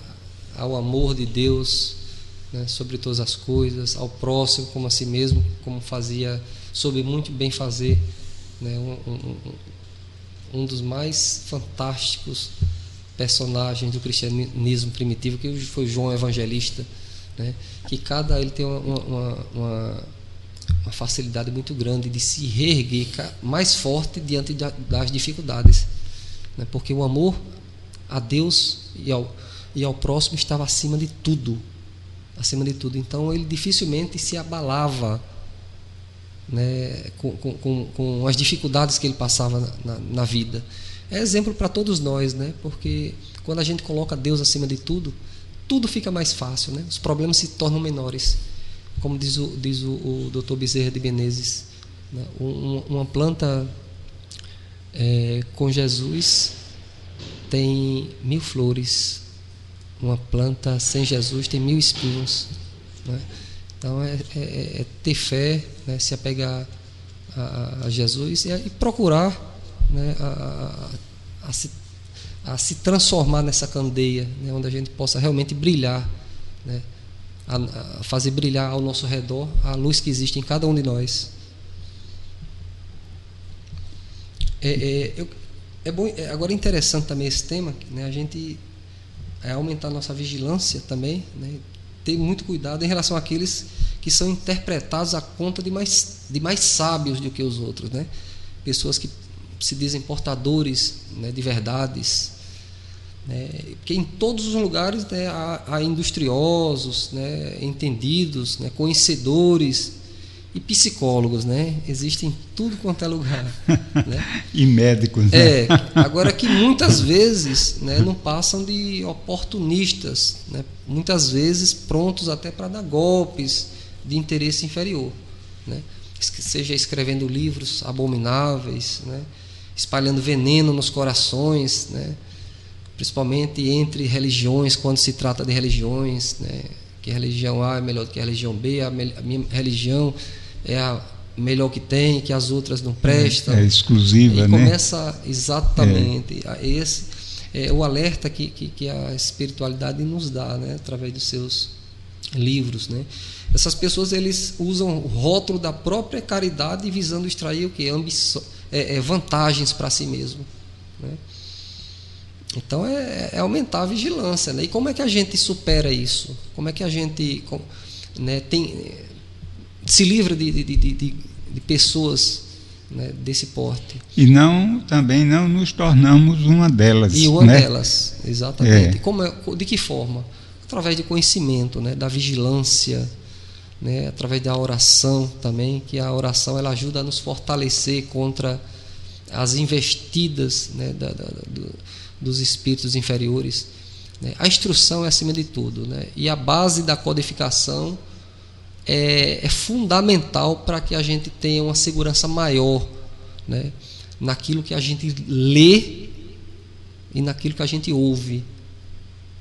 ao amor de Deus, né, sobre todas as coisas, ao próximo como a si mesmo, como soube muito bem fazer, né, um dos mais fantásticos personagens do cristianismo primitivo, que foi João Evangelista, né? Que ele tem uma facilidade muito grande de se reerguer mais forte diante das dificuldades, né? Porque o amor a Deus e ao próximo estava acima de tudo, então ele dificilmente se abalava, né, com as dificuldades que ele passava na vida. É exemplo para todos nós, né? Porque quando a gente coloca Deus acima de tudo, tudo fica mais fácil, né? Os problemas se tornam menores, como diz o Dr. Bezerra de Menezes, né? Uma planta com Jesus tem 1000 flores, uma planta sem Jesus tem 1000 espinhos, né? Então é ter fé, né? Se apegar a Jesus e procurar, né? a se transformar nessa candeia, né? Onde a gente possa realmente brilhar, né? A fazer brilhar ao nosso redor a luz que existe em cada um de nós. Agora é interessante também esse tema, né? A gente aumentar nossa vigilância também, né? Ter muito cuidado em relação àqueles que são interpretados à conta de mais sábios do que os outros, né? Pessoas que se dizem portadores, né, de verdades, né? Porque em todos os lugares, né, há industriosos, né, entendidos, né, conhecedores e psicólogos, né? Existem em tudo quanto é lugar, né? E médicos, né? Agora que muitas vezes, né, não passam de oportunistas, né? Muitas vezes prontos até para dar golpes de interesse inferior, né? Seja escrevendo livros abomináveis, né? Espalhando veneno nos corações, né? Principalmente entre religiões, quando se trata de religiões, né? Que a religião A é melhor do que a religião B, a minha religião é a melhor que tem, que as outras não prestam. É exclusiva, e né? Começa exatamente. Esse é o alerta que a espiritualidade nos dá, né? Através dos seus livros, né? Essas pessoas, eles usam o rótulo da própria caridade visando extrair o que? Vantagens para si mesmo, né? Então é aumentar a vigilância, né? E como é que a gente supera isso? Como é que a gente, né, se livra de pessoas, né, desse porte? E também não nos tornamos uma delas. E uma né? delas, exatamente. De que forma? Através de conhecimento, né, da vigilância, né, através da oração também, que a oração ela ajuda a nos fortalecer contra as investidas, né, dos espíritos inferiores, né? A instrução é acima de tudo, né? E a base da codificação é fundamental para que a gente tenha uma segurança maior, né, naquilo que a gente lê e naquilo que a gente ouve,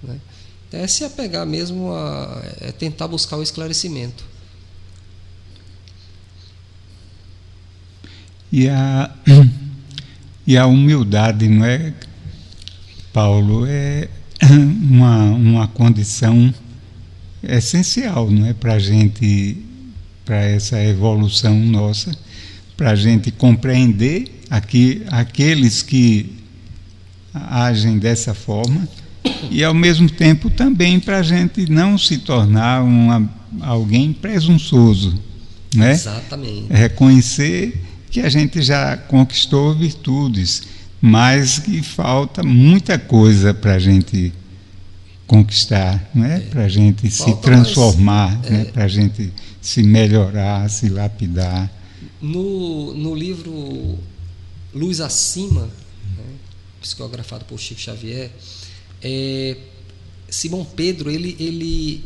né? Então, se apegar mesmo tentar buscar o esclarecimento. E a humildade, não é, Paulo? É uma condição essencial, não é, para a gente, para essa evolução nossa, para a gente compreender aqueles que agem dessa forma e, ao mesmo tempo, também para a gente não se tornar alguém presunçoso, né? Exatamente. Reconhecer que a gente já conquistou virtudes, mas que falta muita coisa para a gente conquistar, né? Para a gente se transformar, né? Para a gente se melhorar, se lapidar. No livro Luz Acima, né, psicografado por Chico Xavier, Simão Pedro ele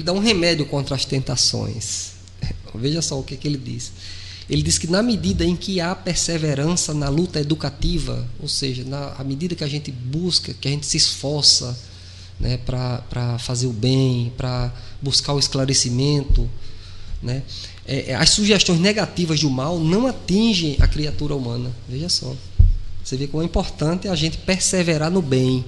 dá um remédio contra as tentações. Veja só o que ele diz. Ele diz que na medida em que há perseverança na luta educativa, ou seja, à medida que a gente busca, que a gente se esforça, né, para fazer o bem, para buscar o esclarecimento, né, as sugestões negativas do mal não atingem a criatura humana. Veja só, você vê como é importante a gente perseverar no bem,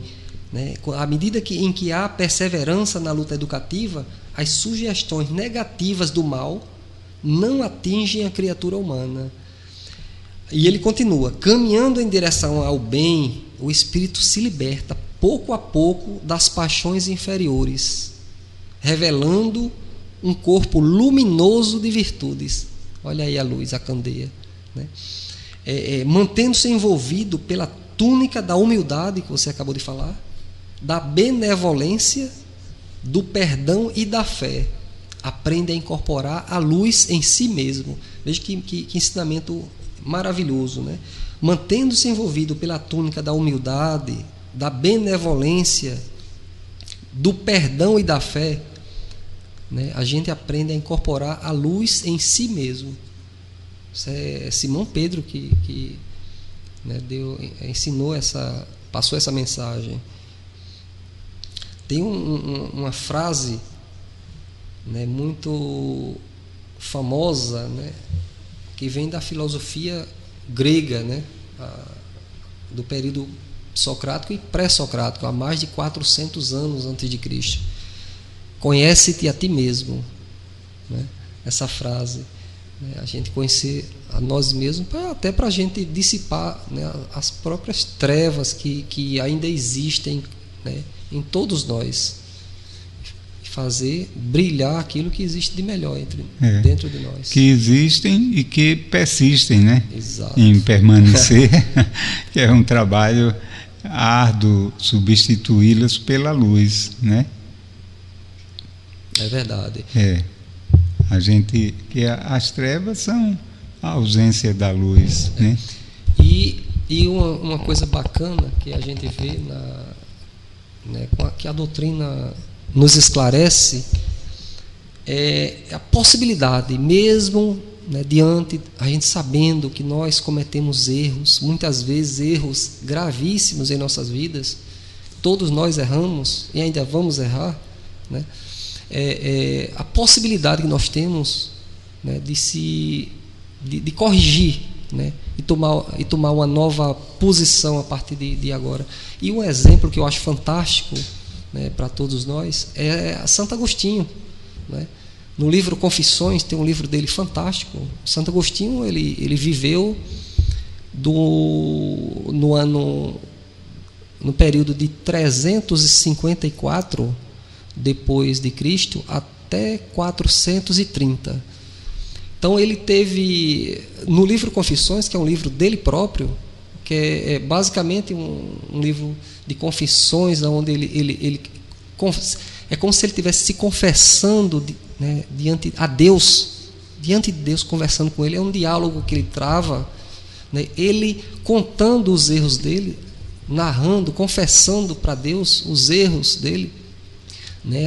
né? À medida em que há perseverança na luta educativa, as sugestões negativas do mal não atingem a criatura humana. E ele continua: caminhando em direção ao bem, o espírito se liberta pouco a pouco das paixões inferiores, revelando um corpo luminoso de virtudes. Olha aí a luz, a candeia, né? Mantendo-se envolvido pela túnica da humildade, que você acabou de falar, da benevolência, do perdão e da fé. Aprende a incorporar a luz em si mesmo. Veja que ensinamento maravilhoso, né? Mantendo-se envolvido pela túnica da humildade, da benevolência, do perdão e da fé, né? A gente aprende a incorporar a luz em si mesmo. Isso é Simão Pedro que né, passou essa mensagem. Tem uma frase, né, muito famosa, né, que vem da filosofia grega, né, do período socrático e pré-socrático, há mais de 400 anos antes de Cristo. Conhece-te a ti mesmo, né? Essa frase, né? A gente conhecer a nós mesmos, até para a gente dissipar, né, as próprias trevas que ainda existem, né, em todos nós, fazer brilhar aquilo que existe de melhor dentro de nós. Que existem e que persistem, né? Exato. Em permanecer, que é um trabalho árduo substituí-las pela luz, né? É verdade. As trevas são a ausência da luz, né? E uma coisa bacana que a gente vê que a doutrina nos esclarece é a possibilidade, mesmo, né, diante, a gente sabendo que nós cometemos erros, muitas vezes erros gravíssimos em nossas vidas, todos nós erramos e ainda vamos errar, né? A possibilidade que nós temos, né, de corrigir, né, e tomar uma nova posição a partir de agora. E um exemplo que eu acho fantástico, né, para todos nós é Santo Agostinho, né? No livro Confissões tem um livro dele fantástico. Santo Agostinho ele viveu no período de 354 depois de Cristo até 430. Então ele teve, no livro Confissões, que é um livro dele próprio, que é basicamente um livro de confissões, onde ele é como se ele estivesse se confessando, né, diante de Deus, conversando com ele. É um diálogo que ele trava, né, ele contando os erros dele, narrando, confessando para Deus os erros dele, né,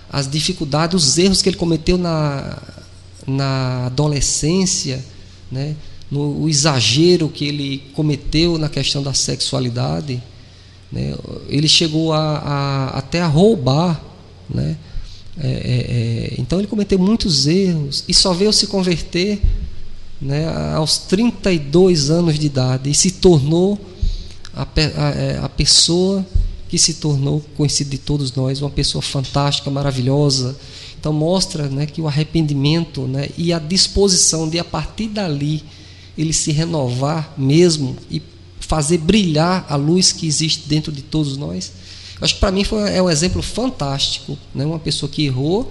as dificuldades, os erros que ele cometeu na adolescência, né, o exagero que ele cometeu na questão da sexualidade, né? Ele chegou até a roubar, né? Então ele cometeu muitos erros e só veio se converter, né, aos 32 anos de idade, e se tornou a pessoa que se tornou conhecida de todos nós, uma pessoa fantástica, maravilhosa. Então mostra, né, que o arrependimento, né, e a disposição de, a partir dali, ele se renovar mesmo e fazer brilhar a luz que existe dentro de todos nós. Eu acho que para mim é um exemplo fantástico, né? Uma pessoa que errou,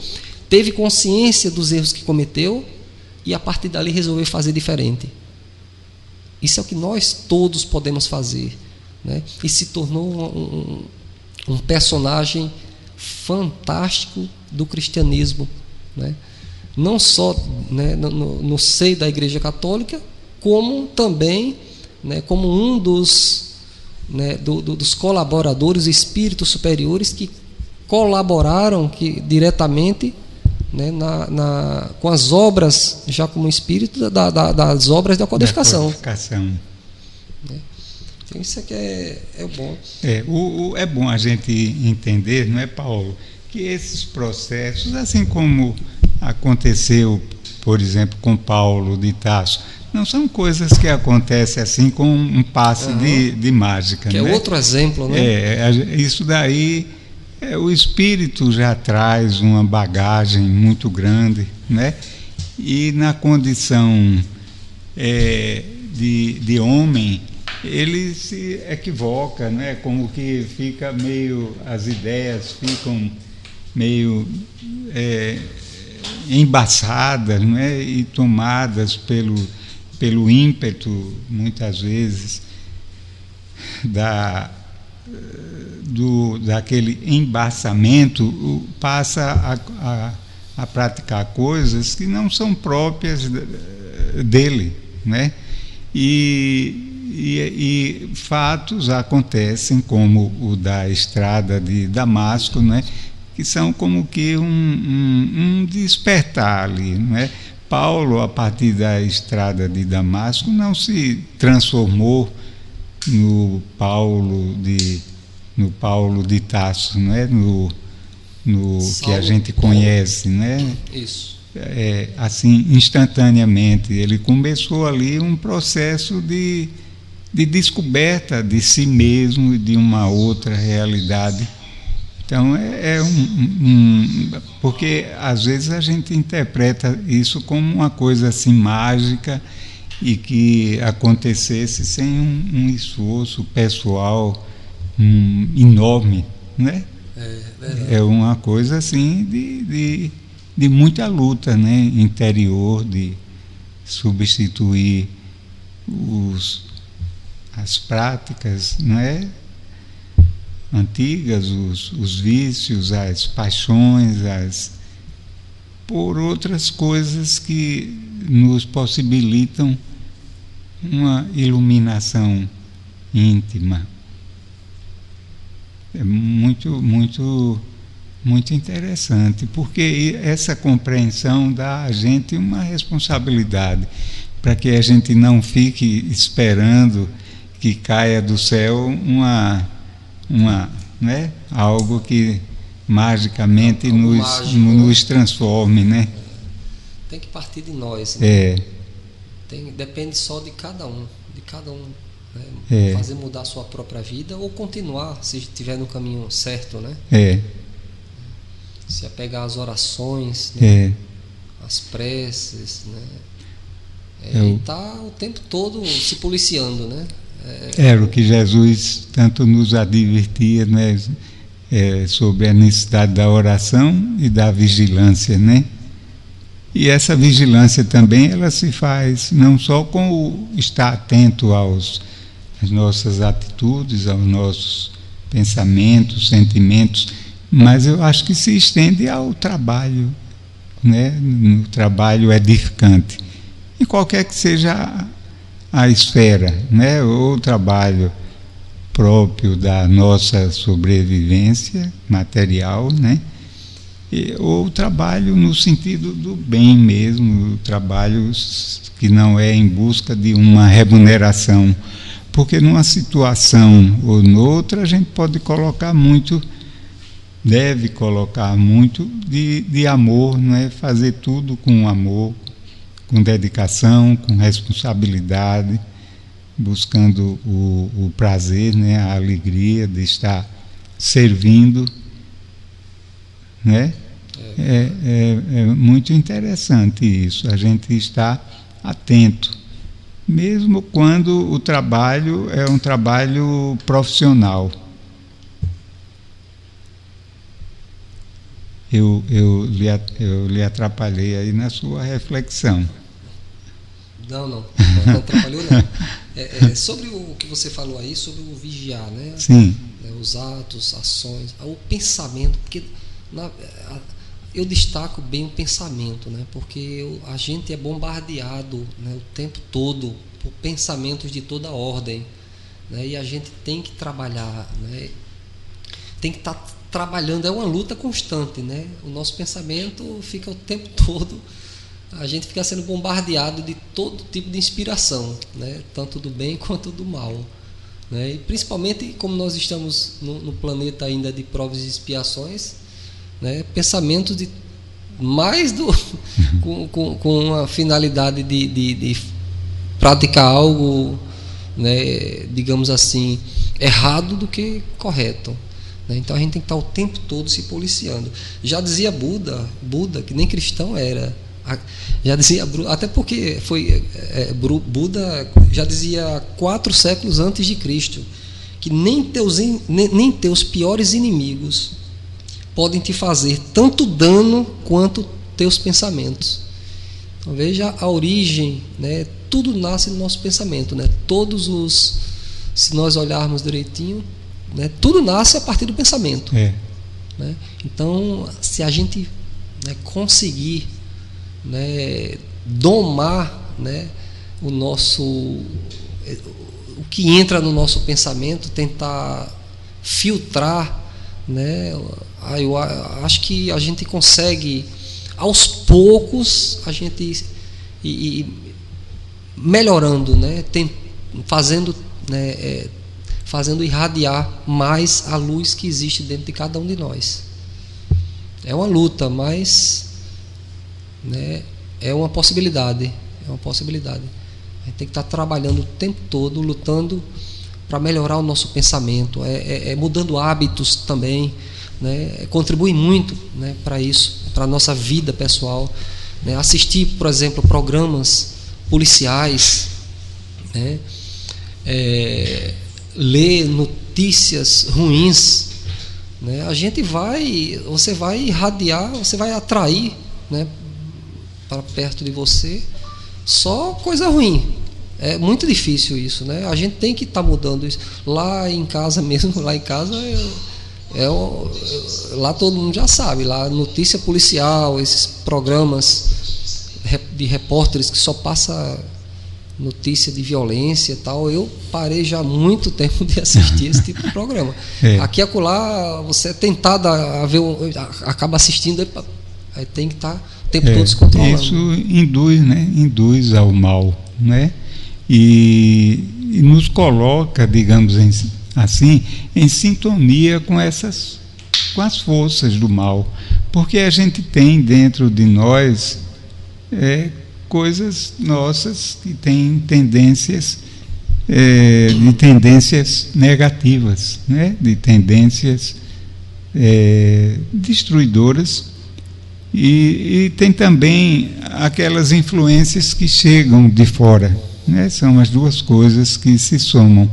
teve consciência dos erros que cometeu e a partir dali resolveu fazer diferente. Isso é o que nós todos podemos fazer, né? E se tornou um personagem fantástico do cristianismo, né? Não só, né, no seio da Igreja Católica, como também, né, como um dos colaboradores, espíritos superiores que colaboraram diretamente, né, com as obras, já como espírito das obras da codificação. Né? Então isso aqui é bom. É bom a gente entender, não é, Paulo, que esses processos, assim como aconteceu, por exemplo, com Paulo de Tarso, não são coisas que acontecem assim com um passe de mágica. Que, né? É outro exemplo, né? Isso daí, o espírito já traz uma bagagem muito grande, né? E na condição de homem, ele se equivoca, né? Como que fica meio, as ideias ficam meio embaçadas, né? E tomadas pelo ímpeto, muitas vezes, daquele embaçamento, passa a praticar coisas que não são próprias dele, né? E fatos acontecem, como o da estrada de Damasco, né? Que são como que um despertar ali, né? Paulo, a partir da estrada de Damasco, não se transformou no Paulo de Tarso, né? No que a gente conhece, né? Isso. Assim, instantaneamente. Ele começou ali um processo de descoberta de si mesmo e de uma outra realidade. Então, porque às vezes a gente interpreta isso como uma coisa assim mágica e que acontecesse sem um esforço pessoal enorme, né? É uma coisa assim de muita luta, né? Interior, de substituir as práticas, né? Antigas, os vícios, as paixões, por outras coisas que nos possibilitam uma iluminação íntima. É muito, muito, muito interessante, porque essa compreensão dá a gente uma responsabilidade para que a gente não fique esperando que caia do céu né, algo que magicamente nos transforme, né? Tem que partir de nós, né? Depende só de cada um, né? Fazer mudar a sua própria vida ou continuar, se estiver no caminho certo, né? Se apegar às orações, né? Às preces, né? E tá o tempo todo se policiando, né? Era o que Jesus tanto nos advertia, né? Sobre a necessidade da oração e da vigilância, né? E essa vigilância também ela se faz não só com o estar atento às nossas atitudes, aos nossos pensamentos, sentimentos, mas eu acho que se estende ao trabalho, né? No trabalho edificante, em qualquer que seja a esfera, né? O trabalho próprio da nossa sobrevivência material, né? Ou o trabalho no sentido do bem mesmo, o trabalho que não é em busca de uma remuneração, porque numa situação ou noutra a gente pode colocar muito, deve colocar muito de amor, não é? Fazer tudo com amor, com dedicação, com responsabilidade, buscando o prazer, né? A alegria de estar servindo, né? É muito interessante isso, a gente estar atento, mesmo quando o trabalho é um trabalho profissional. Eu lhe atrapalhei aí na sua reflexão. Não atrapalhou não. Sobre o que você falou aí, sobre o vigiar, né? Sim. Os atos, ações, o pensamento, porque eu destaco bem o pensamento, né? Porque a gente é bombardeado, né, o tempo todo por pensamentos de toda ordem, né? E a gente tem que trabalhar, né? Tem que estar trabalhando, é uma luta constante, né? O nosso pensamento fica o tempo todo, a gente fica sendo bombardeado de todo tipo de inspiração, né? Tanto do bem quanto do mal, né? E principalmente como nós estamos no planeta ainda de provas e expiações, né? Pensamentos de mais com a finalidade de praticar algo, né? Digamos assim, errado do que correto. Então a gente tem que estar o tempo todo se policiando. Já dizia Buda, que nem cristão era, Já dizia, até porque Buda já dizia 4 séculos antes de Cristo, que nem teus piores inimigos podem te fazer tanto dano quanto teus pensamentos. Então, veja a origem, né? Tudo nasce no nosso pensamento, né? Se nós olharmos direitinho, né? Tudo nasce a partir do pensamento. Né? Então, se a gente, né, conseguir, né, domar, né, o que entra no nosso pensamento, tentar filtrar, né, eu acho que a gente consegue, aos poucos, a gente ir melhorando, né, fazendo irradiar mais a luz que existe dentro de cada um de nós. É uma luta, mas, né, é uma possibilidade. A gente tem que estar trabalhando o tempo todo, lutando para melhorar o nosso pensamento, mudando hábitos também, né, contribui muito, né, para isso, para a nossa vida pessoal, né, assistir, por exemplo, programas policiais, né, ler notícias ruins, né, você vai irradiar, você vai atrair, né, para perto de você só coisa ruim. É muito difícil isso, né? A gente tem que estar mudando isso. Lá em casa mesmo, lá todo mundo já sabe, lá notícia policial, esses programas de repórteres que só passa notícia de violência e tal, eu parei já há muito tempo de assistir esse tipo de programa. Aqui e acolá, você é tentado a ver, acaba assistindo, aí tem que estar o tempo todo se controlando. Isso induz ao mal, né? E nos coloca, digamos assim, em sintonia com as forças do mal, porque a gente tem dentro de nós coisas nossas que têm tendências negativas, né? De tendências destruidoras, e tem também aquelas influências que chegam de fora, né? São as duas coisas que se somam.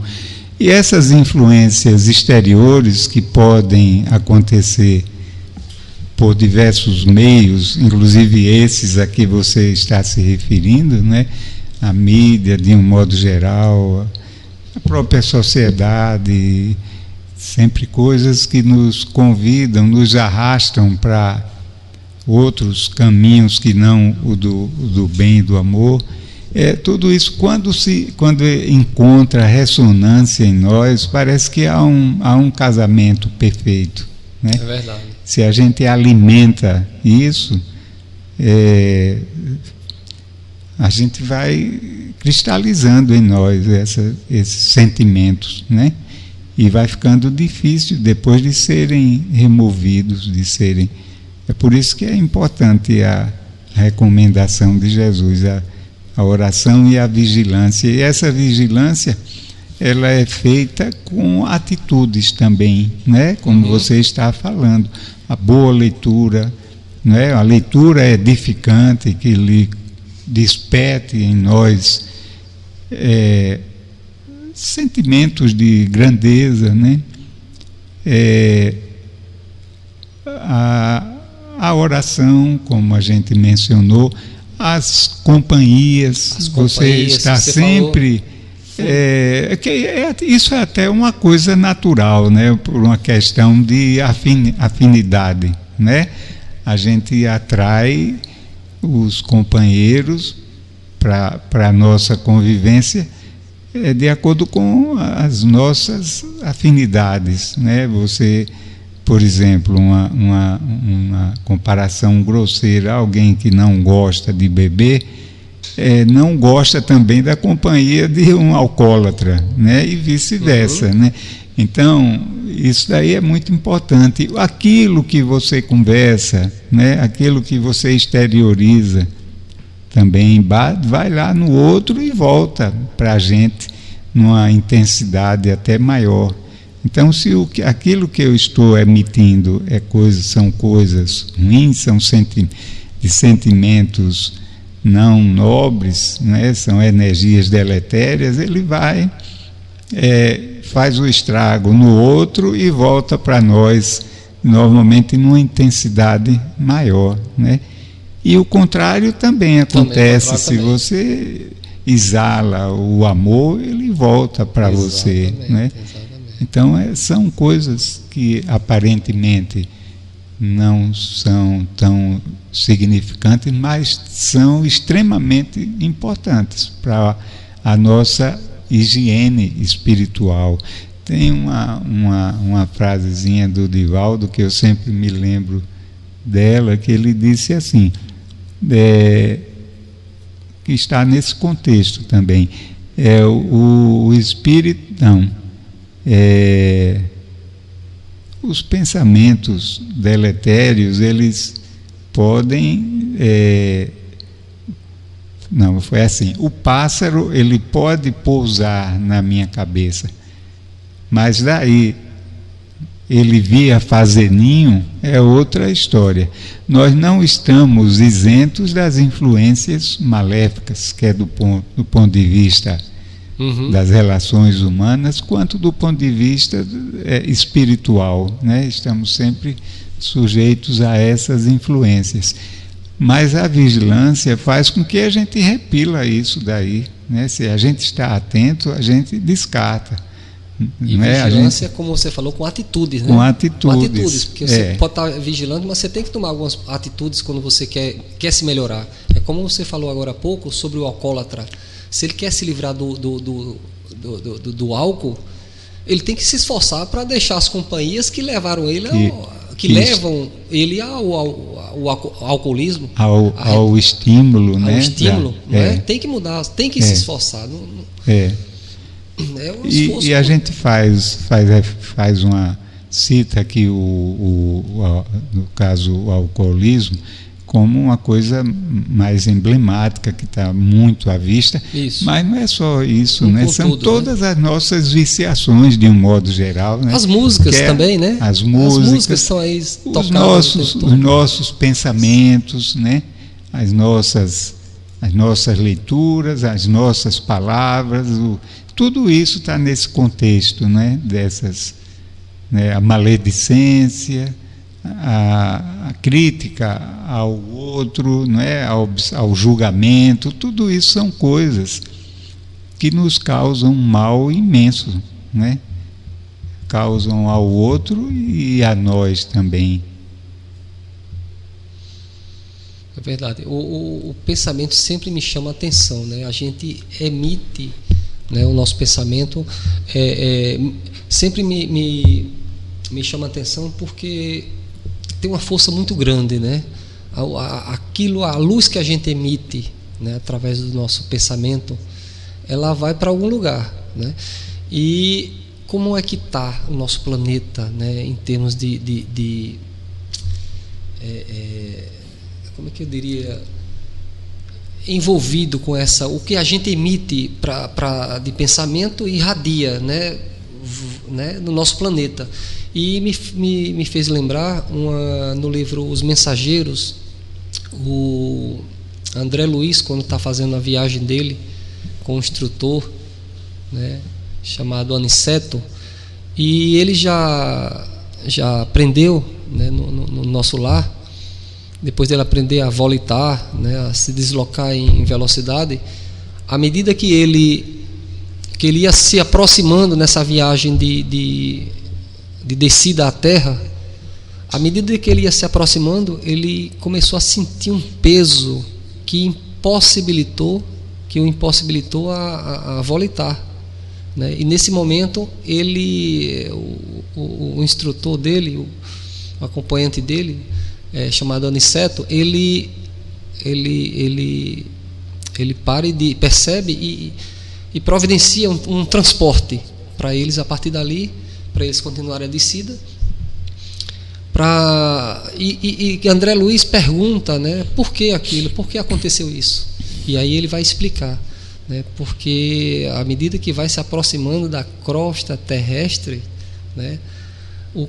E essas influências exteriores que podem acontecer por diversos meios, inclusive esses a que você está se referindo, né? A mídia, de um modo geral, a própria sociedade, sempre coisas que nos convidam, nos arrastam para outros caminhos que não o do bem e do amor. Tudo isso, quando encontra ressonância em nós, parece que há um casamento perfeito, né? É verdade. Se a gente alimenta isso, a gente vai cristalizando em nós esses sentimentos, né? E vai ficando difícil depois de serem removidos, É por isso que é importante a recomendação de Jesus, a oração e a vigilância. E essa vigilância, ela é feita com atitudes também, né? Como você está falando, a boa leitura, né? A leitura edificante que lhe desperte em nós sentimentos de grandeza, né? A oração, como a gente mencionou, as companhias, você está sempre... isso é até uma coisa natural, né? Por uma questão de afinidade, né? A gente atrai os companheiros para a nossa convivência de acordo com as nossas afinidades, né? Você, por exemplo, uma comparação grosseira, alguém que não gosta de beber, não gosta também da companhia de um alcoólatra, né? E vice-versa, né? Então, isso daí é muito importante. Aquilo que você conversa, né? Aquilo que você exterioriza, também vai lá no outro e volta para a gente numa intensidade até maior. Então, se aquilo que eu estou emitindo são coisas ruins, de sentimentos não nobres, né, são energias deletérias, ele vai, faz o estrago no outro e volta para nós, normalmente numa intensidade maior, né? E o contrário também acontece, se você exala o amor, ele volta para você, né? Então são coisas que aparentemente não são tão significantes, mas são extremamente importantes para a nossa higiene espiritual. Tem uma frasezinha do Divaldo que eu sempre me lembro dela, que ele disse assim, que está nesse contexto também, o espírito, os pensamentos deletérios, eles podem, foi assim, o pássaro, ele pode pousar na minha cabeça, mas daí ele vir a fazer ninho é outra história. Nós não estamos isentos das influências maléficas, quer do ponto de vista das relações humanas, quanto do ponto de vista espiritual, né? Estamos sempre sujeitos a essas influências. Mas a vigilância faz com que a gente repila isso daí, né? Se a gente está atento, a gente descarta. E vigilância, como você falou, com atitudes, né? Com atitudes. Porque você pode estar vigilando, mas você tem que tomar algumas atitudes quando você quer se melhorar. É como você falou agora há pouco sobre o alcoólatra. Se ele quer se livrar do álcool, ele tem que se esforçar para deixar as companhias que levaram ele levam ele ao alcoolismo, ao estímulo, né? Ao estímulo, né? Tem que mudar, tem que se esforçar. E a gente faz uma cita aqui no caso o alcoolismo como uma coisa mais emblemática, que está muito à vista. Isso. Mas não é só isso, né? São todas as nossas viciações, de um modo geral, né? As músicas também, né? As músicas estão aí os nossos pensamentos, né? As nossas leituras, as nossas palavras, tudo isso está nesse contexto, né? Dessas, né? A maledicência, a crítica ao outro, né? ao julgamento, tudo isso são coisas que nos causam um mal imenso, né? Causam ao outro e a nós também. É verdade. O pensamento sempre me chama a atenção, né? A gente emite, né, o nosso pensamento sempre me chama a atenção, porque tem uma força muito grande, né? A luz que a gente emite, né, através do nosso pensamento, ela vai para algum lugar, né? E como é que está o nosso planeta, né, em termos como é que eu diria, envolvido com o que a gente emite de pensamento irradia, né, no nosso planeta. E me fez lembrar no livro Os Mensageiros, o André Luiz, quando está fazendo a viagem dele com um instrutor, né, chamado Aniceto, e ele já aprendeu, né, no nosso lar, depois dele aprender a volitar, né, a se deslocar em velocidade, à medida que ele ia se aproximando nessa viagem de descida à terra, à medida que ele ia se aproximando, ele começou a sentir um peso que o impossibilitou a volitar, né? E nesse momento o instrutor dele, o acompanhante dele, chamado Aniceto, ele para e percebe e providencia um transporte para eles a partir dali, para eles continuarem a descida. E André Luiz pergunta, né, por que aquilo, por que aconteceu isso? E aí ele vai explicar, né, porque à medida que vai se aproximando da crosta terrestre, né, o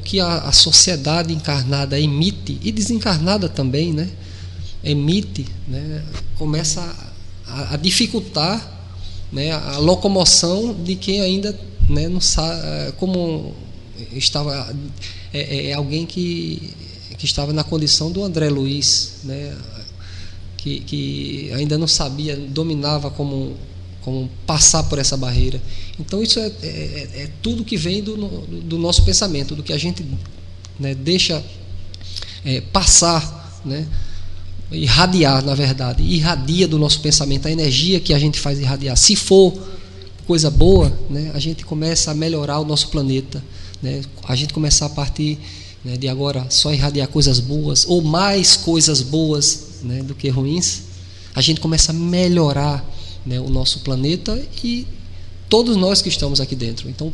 que a sociedade encarnada emite, e desencarnada também, né, emite, né, começa a dificultar, né, a locomoção de quem ainda, né, não sabe como estava. Alguém que estava na condição do André Luiz, né, que ainda não sabia, dominava como passar por essa barreira. Então isso é tudo que vem do nosso pensamento, do que a gente, né, deixa passar, né, irradiar, na verdade, irradia do nosso pensamento, a energia que a gente faz irradiar. Se for coisa boa, né, a gente começa a melhorar o nosso planeta, né, a gente começar a partir, né, de agora só irradiar coisas boas, ou mais coisas boas, né, do que ruins, a gente começa a melhorar, né, o nosso planeta e todos nós que estamos aqui dentro. Então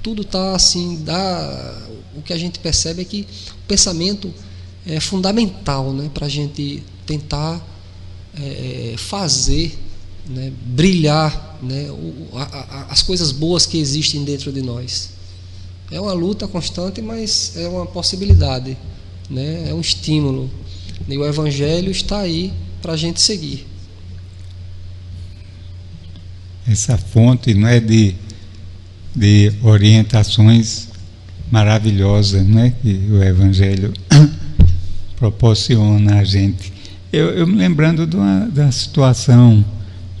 tudo está assim, o que a gente percebe é que o pensamento é fundamental, né, para a gente tentar fazer, né, brilhar, né, as coisas boas que existem dentro de nós. É uma luta constante, mas é uma possibilidade, né, é um estímulo, e o Evangelho está aí para a gente seguir. Essa fonte, não é, de orientações maravilhosas, né, que o Evangelho proporciona a gente. Eu me lembrando da situação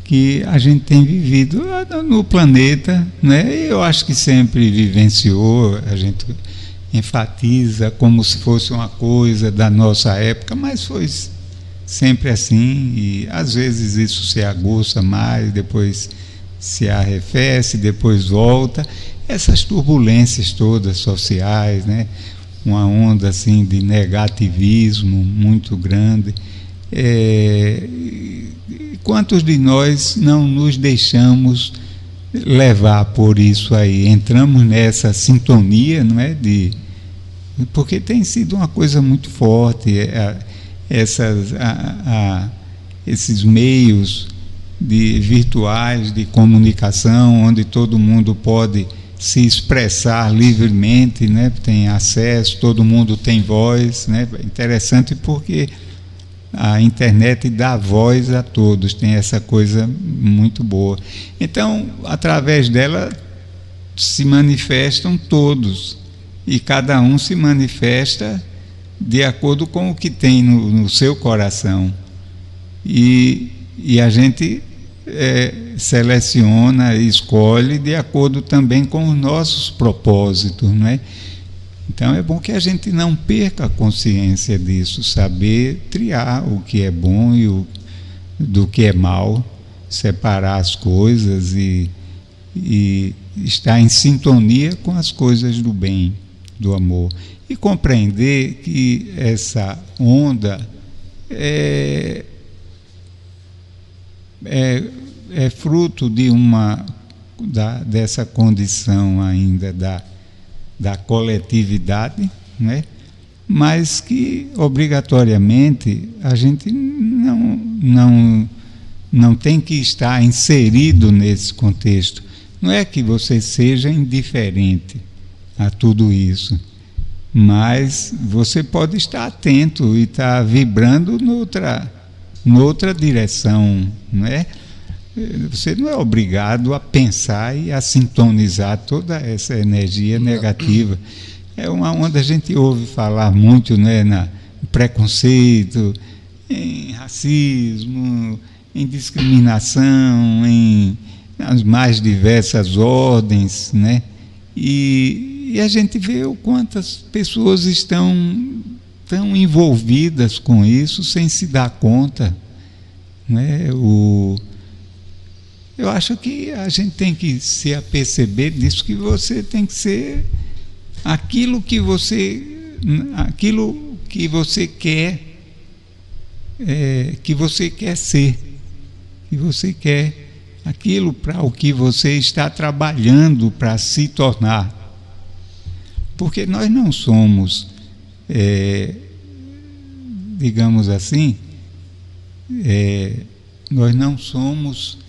que a gente tem vivido no planeta, né? Eu acho que sempre vivenciou, a gente enfatiza como se fosse uma coisa da nossa época, mas foi sempre assim, e às vezes isso se aguça mais, depois se arrefece, depois volta. Essas turbulências todas sociais, né? Uma onda assim de negativismo muito grande. Quantos de nós não nos deixamos levar por isso aí? Entramos nessa sintonia, não é? Porque tem sido uma coisa muito forte, esses meios virtuais de comunicação, onde todo mundo pode se expressar livremente, né? Tem acesso, todo mundo tem voz, né? Interessante porque a internet dá voz a todos, tem essa coisa muito boa. Então, através dela se manifestam todos, e cada um se manifesta de acordo com o que tem no seu coração. E a gente seleciona, escolhe de acordo também com os nossos propósitos, não é? Então é bom que a gente não perca a consciência disso, saber triar o que é bom e do que é mal, separar as coisas e estar em sintonia com as coisas do bem, do amor. E compreender que essa onda é fruto de dessa condição ainda da coletividade, né? Mas que obrigatoriamente a gente não tem que estar inserido nesse contexto. Não é que você seja indiferente a tudo isso, mas você pode estar atento e estar vibrando noutra direção, não é? Você não é obrigado a pensar e a sintonizar toda essa energia negativa. É uma onda, a gente ouve falar muito, né, em preconceito, em racismo, em discriminação, nas mais diversas ordens, né? E a gente vê o quantas pessoas estão tão envolvidas com isso sem se dar conta, né? Eu acho que a gente tem que se aperceber disso, que você tem que ser aquilo que você quer, que você quer ser, que você quer aquilo para o que você está trabalhando para se tornar. Porque nós não somos, digamos assim, nós não somos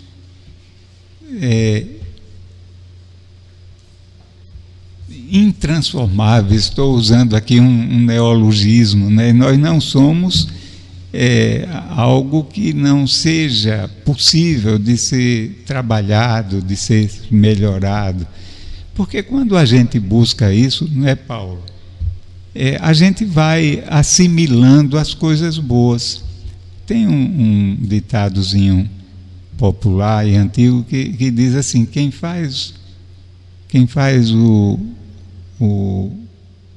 intransformáveis. Estou usando aqui um neologismo, né? Nós não somos algo que não seja possível de ser trabalhado, de ser melhorado. Porque quando a gente busca isso, não é, Paulo? A gente vai assimilando as coisas boas. Tem um ditadozinho popular e antigo que diz assim: quem faz o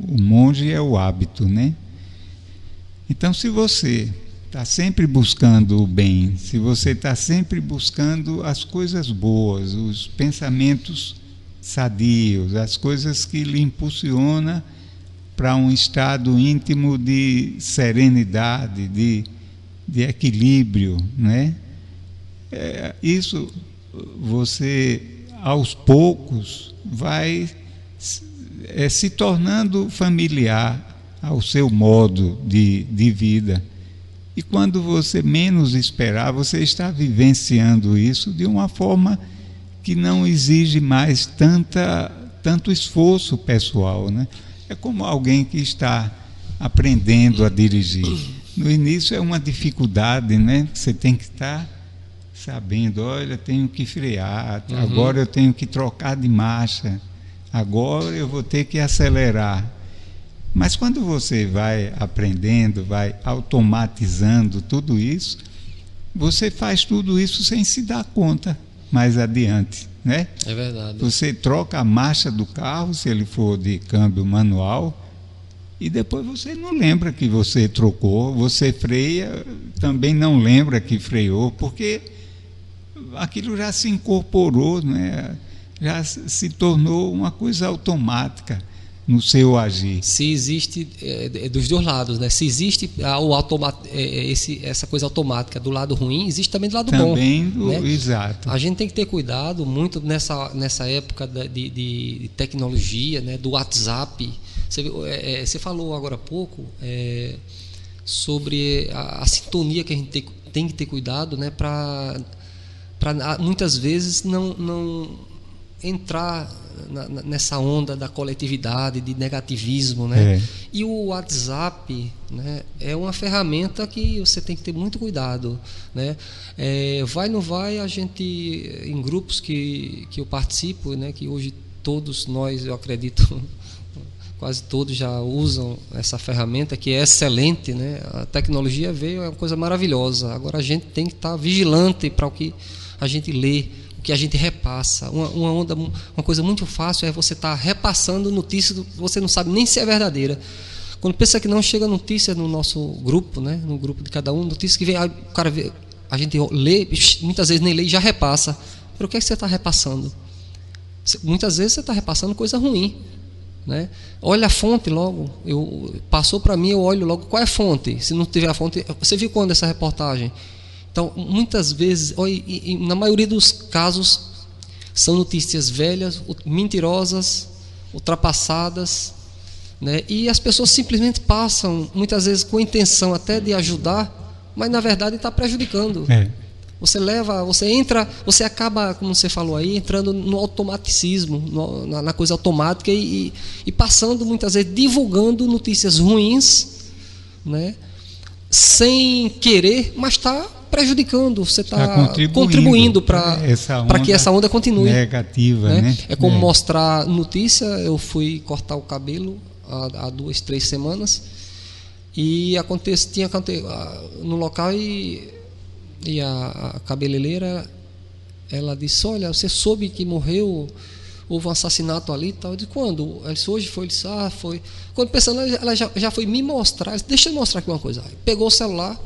monge é o hábito, né? Então, se você está sempre buscando o bem, se você está sempre buscando as coisas boas, os pensamentos sadios, as coisas que lhe impulsionam para um estado íntimo de serenidade, de equilíbrio, né? Isso você, aos poucos, vai se tornando familiar ao seu modo de vida. E quando você menos esperar, você está vivenciando isso de uma forma que não exige mais tanto esforço pessoal, né? É como alguém que está aprendendo a dirigir. No início é uma dificuldade, né? Você tem que estar sabendo, olha, tenho que frear, agora eu tenho que trocar de marcha, agora eu vou ter que acelerar. Mas quando você vai aprendendo, vai automatizando tudo isso, você faz tudo isso sem se dar conta mais adiante, né? É verdade. Você troca a marcha do carro, se ele for de câmbio manual, e depois você não lembra que você trocou. Você freia, também não lembra que freou, porque aquilo já se incorporou, né? Já se tornou uma coisa automática no seu agir. Se existe, dos dois lados, né? Se existe essa coisa automática do lado ruim, existe também do lado bom. Também, né? Exato. A gente tem que ter cuidado muito nessa época de tecnologia, né? Do WhatsApp. Você falou agora há pouco sobre a sintonia que a gente tem que ter cuidado, né? Para muitas vezes não entrar nessa onda da coletividade, de negativismo, né? E o WhatsApp, né, é uma ferramenta que você tem que ter muito cuidado, né? Não vai, a gente, em grupos que eu participo, né, que hoje todos nós, eu acredito, quase todos já usam essa ferramenta, que é excelente, né? A tecnologia veio, é uma coisa maravilhosa. Agora a gente tem que estar vigilante para o que a gente lê, o que a gente repassa. Uma coisa muito fácil é você estar repassando notícias que você não sabe nem se é verdadeira. Quando pensa que não chega notícia no nosso grupo, né? No grupo de cada um, notícia que vem, o cara vê, a gente lê, muitas vezes nem lê e já repassa. Mas o que é que você está repassando? Muitas vezes você está repassando coisa ruim, né? Olha a fonte logo. Passou para mim, eu olho logo qual é a fonte. Se não tiver a fonte, você viu quando essa reportagem? Então, muitas vezes, na maioria dos casos, são notícias velhas, mentirosas, ultrapassadas, né? E as pessoas simplesmente passam, muitas vezes com a intenção até de ajudar, mas na verdade está prejudicando. Você acaba, como você falou aí, entrando no automaticismo, na coisa automática e passando muitas vezes, divulgando notícias ruins, né? Sem querer, mas está prejudicando, você está contribuindo para que essa onda continue. Negativa, né? É como mostrar notícia. Eu fui cortar o cabelo há 2, 3 semanas e tinha no local e a cabeleireira, ela disse: olha, você soube que morreu, houve um assassinato ali e tal. Eu disse: quando? Ela disse: hoje foi. Ele disse: foi. Quando pensando, ela já foi me mostrar. Ela disse: deixa eu mostrar aqui uma coisa. Pegou o celular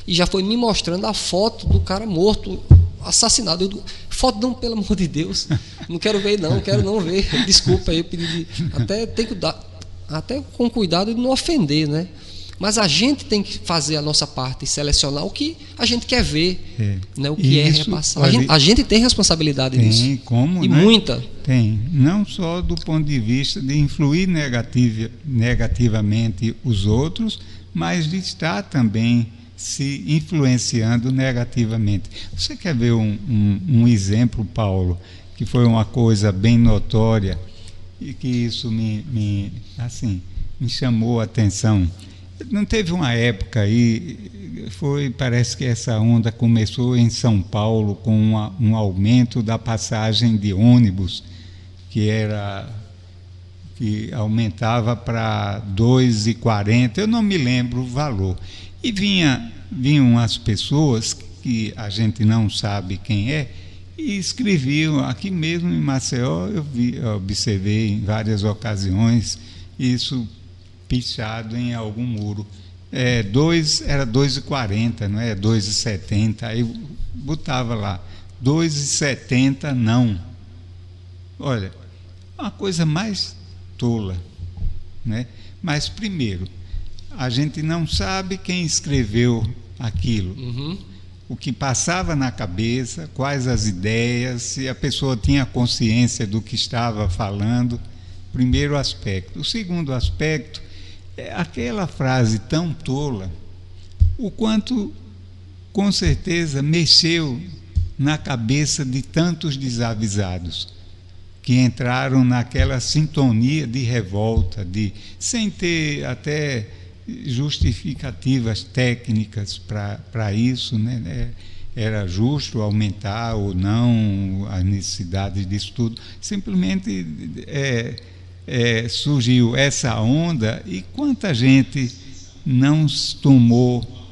e já foi me mostrando a foto do cara morto, assassinado. Foto não, pelo amor de Deus, não quero ver não, quero não ver. Desculpa aí, eu pedi até tem que dar, até com cuidado de não ofender, né? Mas a gente tem que fazer a nossa parte e selecionar o que a gente quer ver, né? O que é repassar. A gente tem responsabilidade nisso. Tem, como, e né? Muita. Tem, não só do ponto de vista de influir negativamente os outros, mas de estar também se influenciando negativamente. Você quer ver um exemplo, Paulo, que foi uma coisa bem notória? e que isso assim, me chamou a atenção. Não teve uma época aí, parece que essa onda começou em São Paulo com um aumento da passagem de ônibus, que aumentava para R$ 2,40, eu não me lembro o valor. E vinham as pessoas que a gente não sabe quem é, e escreviam, aqui mesmo em Maceió, eu observei em várias ocasiões isso pichado em algum muro. Era 2,40, não é? 2,70, aí botava lá, 2,70 não. Olha, uma coisa mais tola, né? Mas primeiro, a gente não sabe quem escreveu aquilo, o que passava na cabeça, quais as ideias, se a pessoa tinha consciência do que estava falando. Primeiro aspecto. O segundo aspecto é aquela frase tão tola, o quanto com certeza mexeu na cabeça de tantos desavisados que entraram naquela sintonia de revolta, sem ter até justificativas técnicas para isso, né? Era justo aumentar ou não a necessidade disso tudo. Simplesmente surgiu essa onda, e quanta gente não tomou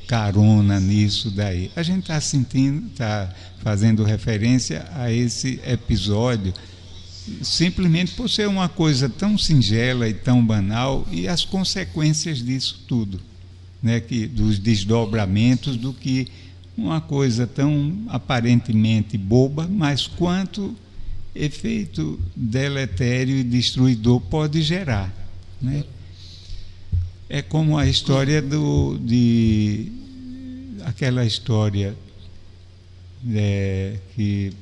carona nisso daí. A gente está fazendo referência a esse episódio simplesmente por ser uma coisa tão singela e tão banal, e as consequências disso tudo, né, dos desdobramentos, do que uma coisa tão aparentemente boba, mas quanto efeito deletério e destruidor pode gerar, né? É como a história aquela história que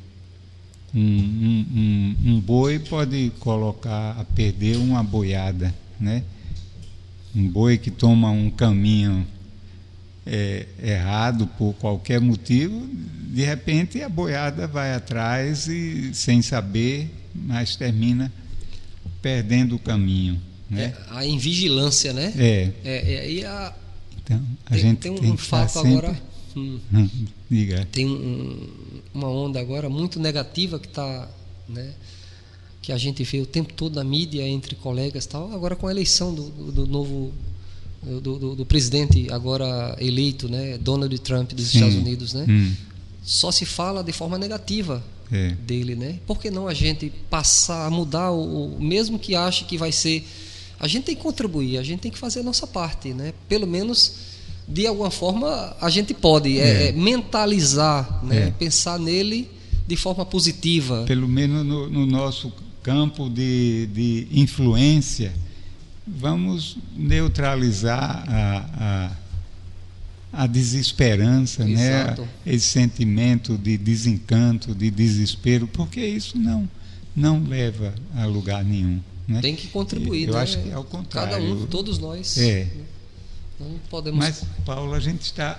um boi pode colocar a perder uma boiada, né? Um boi que toma um caminho errado por qualquer motivo, de repente a boiada vai atrás e, sem saber, mas termina perdendo o caminho, né? A invigilância, né? Então, a gente tem tem um que fato sempre... agora. Diga. Tem uma onda agora muito negativa que está, né, que a gente vê o tempo todo na mídia, entre colegas, tal. Agora com a eleição do novo do presidente agora eleito, né, Donald Trump dos Estados Unidos, né? Só se fala de forma negativa dele, né? Por que não a gente passar a mudar mesmo que ache que vai ser, a gente tem que contribuir, a gente tem que fazer a nossa parte, né? Pelo menos de alguma forma a gente pode mentalizar, né? Pensar nele de forma positiva. Pelo menos no nosso campo de influência, vamos neutralizar a desesperança, né? Esse sentimento de desencanto, de desespero, porque isso não leva a lugar nenhum, né? Tem que contribuir, eu né? acho que é o contrário. Cada um, todos nós. Não podemos... Mas, Paulo, a gente está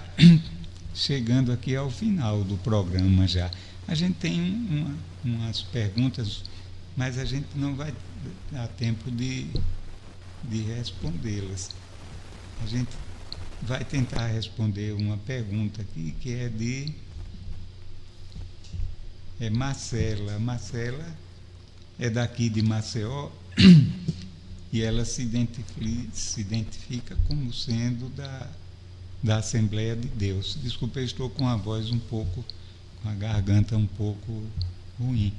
chegando aqui ao final do programa já. A gente tem umas perguntas, mas a gente não vai dar tempo de respondê-las. A gente vai tentar responder uma pergunta aqui, que é de Marcela. Marcela é daqui de Maceió e ela se identifica como sendo da Assembleia de Deus. Desculpa, eu estou com a voz com a garganta um pouco ruim.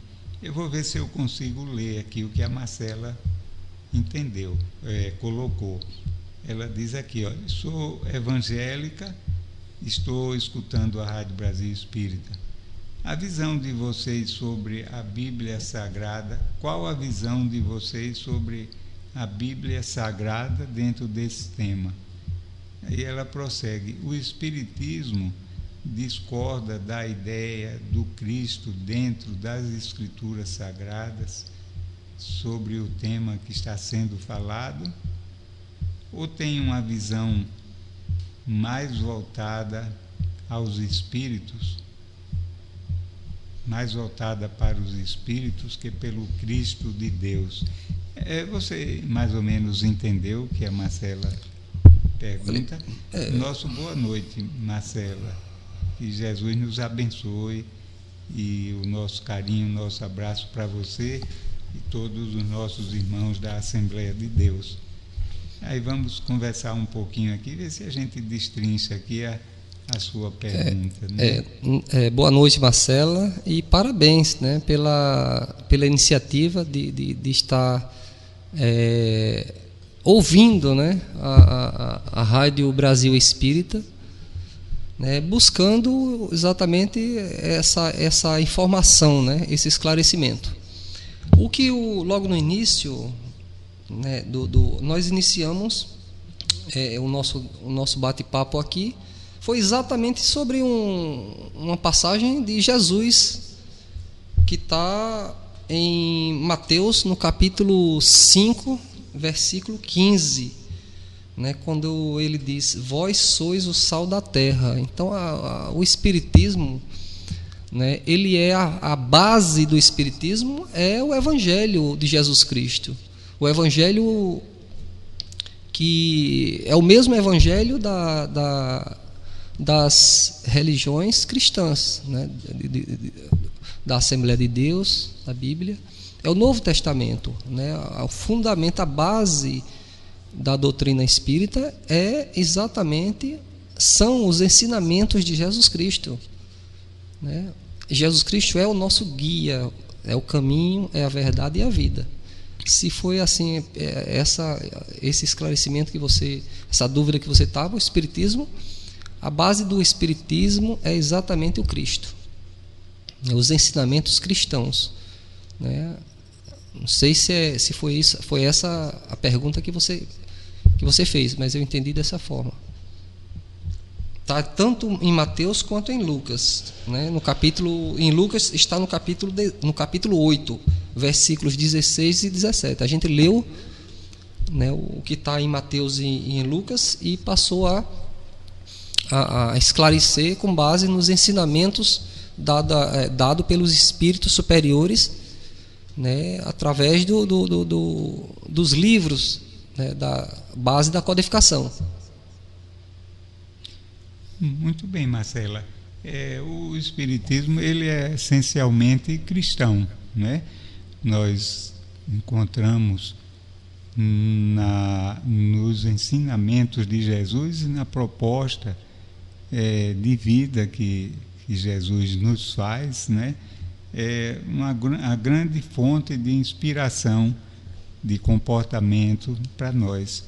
Eu vou ver se eu consigo ler aqui o que a Marcela entendeu, colocou. Ela diz aqui, sou evangélica, estou escutando a Rádio Brasil Espírita. A visão de vocês sobre a Bíblia Sagrada, qual a visão de vocês sobre a Bíblia Sagrada dentro desse tema? Aí ela prossegue, o Espiritismo discorda da ideia do Cristo dentro das Escrituras Sagradas sobre o tema que está sendo falado? Ou tem uma visão mais voltada aos espíritos? mais voltada para os espíritos que pelo Cristo de Deus. Você mais ou menos entendeu o que a Marcela pergunta? Nosso boa noite, Marcela. Que Jesus nos abençoe, e o nosso carinho, o nosso abraço para você e todos os nossos irmãos da Assembleia de Deus. Aí vamos conversar um pouquinho aqui, ver se a gente destrincha aqui a sua pergunta. Boa noite, Marcela, e parabéns, né, pela iniciativa de estar ouvindo, né, a Rádio Brasil Espírita, né, buscando exatamente essa informação, né, esse esclarecimento. O que logo no início, né, nós iniciamos o nosso bate-papo aqui, foi exatamente sobre uma passagem de Jesus que está em Mateus, no capítulo 5, versículo 15, né, quando ele diz: vós sois o sal da terra. Então o Espiritismo, né, ele é a base do Espiritismo, é o Evangelho de Jesus Cristo. O Evangelho que é o mesmo Evangelho das religiões cristãs, né, da Assembleia de Deus, da Bíblia. É o Novo Testamento, né, o fundamento, a base da doutrina espírita são os ensinamentos de Jesus Cristo, né? Jesus Cristo é o nosso guia, é o caminho, é a verdade e a vida. Se foi assim, esse esclarecimento essa dúvida que você estava, o Espiritismo, a base do Espiritismo é exatamente o Cristo, os ensinamentos cristãos, né? Não sei se foi isso, foi essa a pergunta que você fez, mas eu entendi dessa forma. Tá tanto em Mateus quanto em Lucas, né? Em Lucas está no capítulo 8, versículos 16 e 17. A gente leu, né, o que está em Mateus e em Lucas e passou a esclarecer com base nos ensinamentos dado pelos espíritos superiores, né, através dos livros, né, da base da codificação. Muito bem, Marcela. O Espiritismo ele é essencialmente cristão, né? Nós encontramos nos ensinamentos de Jesus e na proposta de vida que Jesus nos faz, né? A grande fonte de inspiração, de comportamento para nós.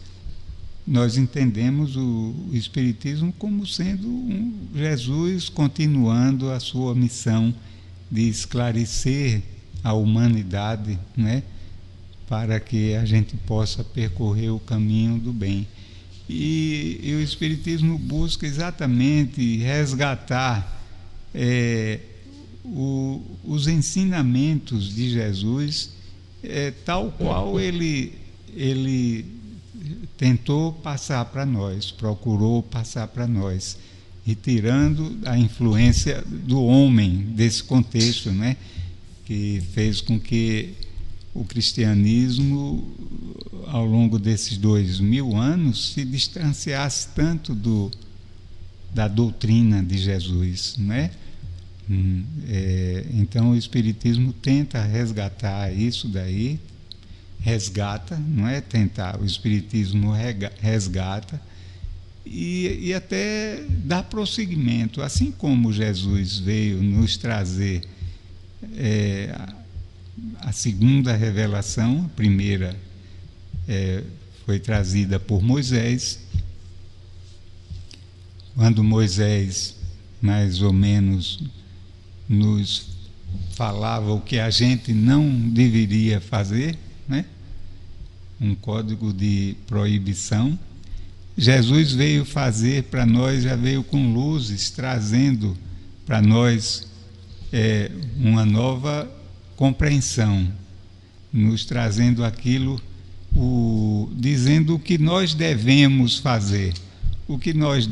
Nós entendemos o Espiritismo como sendo Jesus continuando a sua missão de esclarecer a humanidade, né, para que a gente possa percorrer o caminho do bem. E o Espiritismo busca exatamente resgatar os ensinamentos de Jesus, tal qual ele tentou passar para nós, procurou passar para nós, retirando a influência do homem desse contexto, né, que fez com que o cristianismo, ao longo desses 2000 anos, se distanciasse tanto da doutrina de Jesus, né? Então o Espiritismo tenta resgatar isso daí, resgata, não é tentar, o Espiritismo resgata e até dá prosseguimento, assim como Jesus veio nos trazer a segunda revelação. A primeira foi trazida por Moisés, quando Moisés mais ou menos nos falava o que a gente não deveria fazer, né? Um código de proibição. Jesus veio fazer para nós, já veio com luzes, trazendo para nós uma nova compreensão, nos trazendo aquilo, dizendo o que nós devemos fazer. O que nós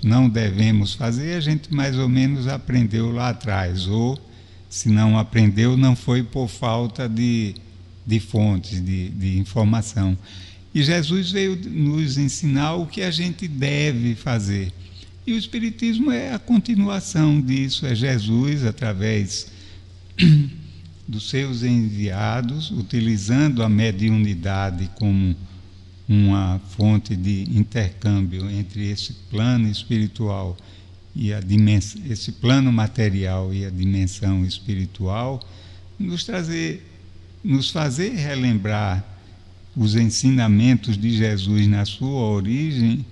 não devemos fazer, a gente mais ou menos aprendeu lá atrás, ou Se não aprendeu, não foi por falta de fontes, de informação. E Jesus veio nos ensinar o que a gente deve fazer. E o Espiritismo é a continuação disso, é Jesus, através dos seus enviados, utilizando a mediunidade como uma fonte de intercâmbio entre esse plano espiritual e esse plano material e a dimensão espiritual, nos fazer relembrar os ensinamentos de Jesus na sua origem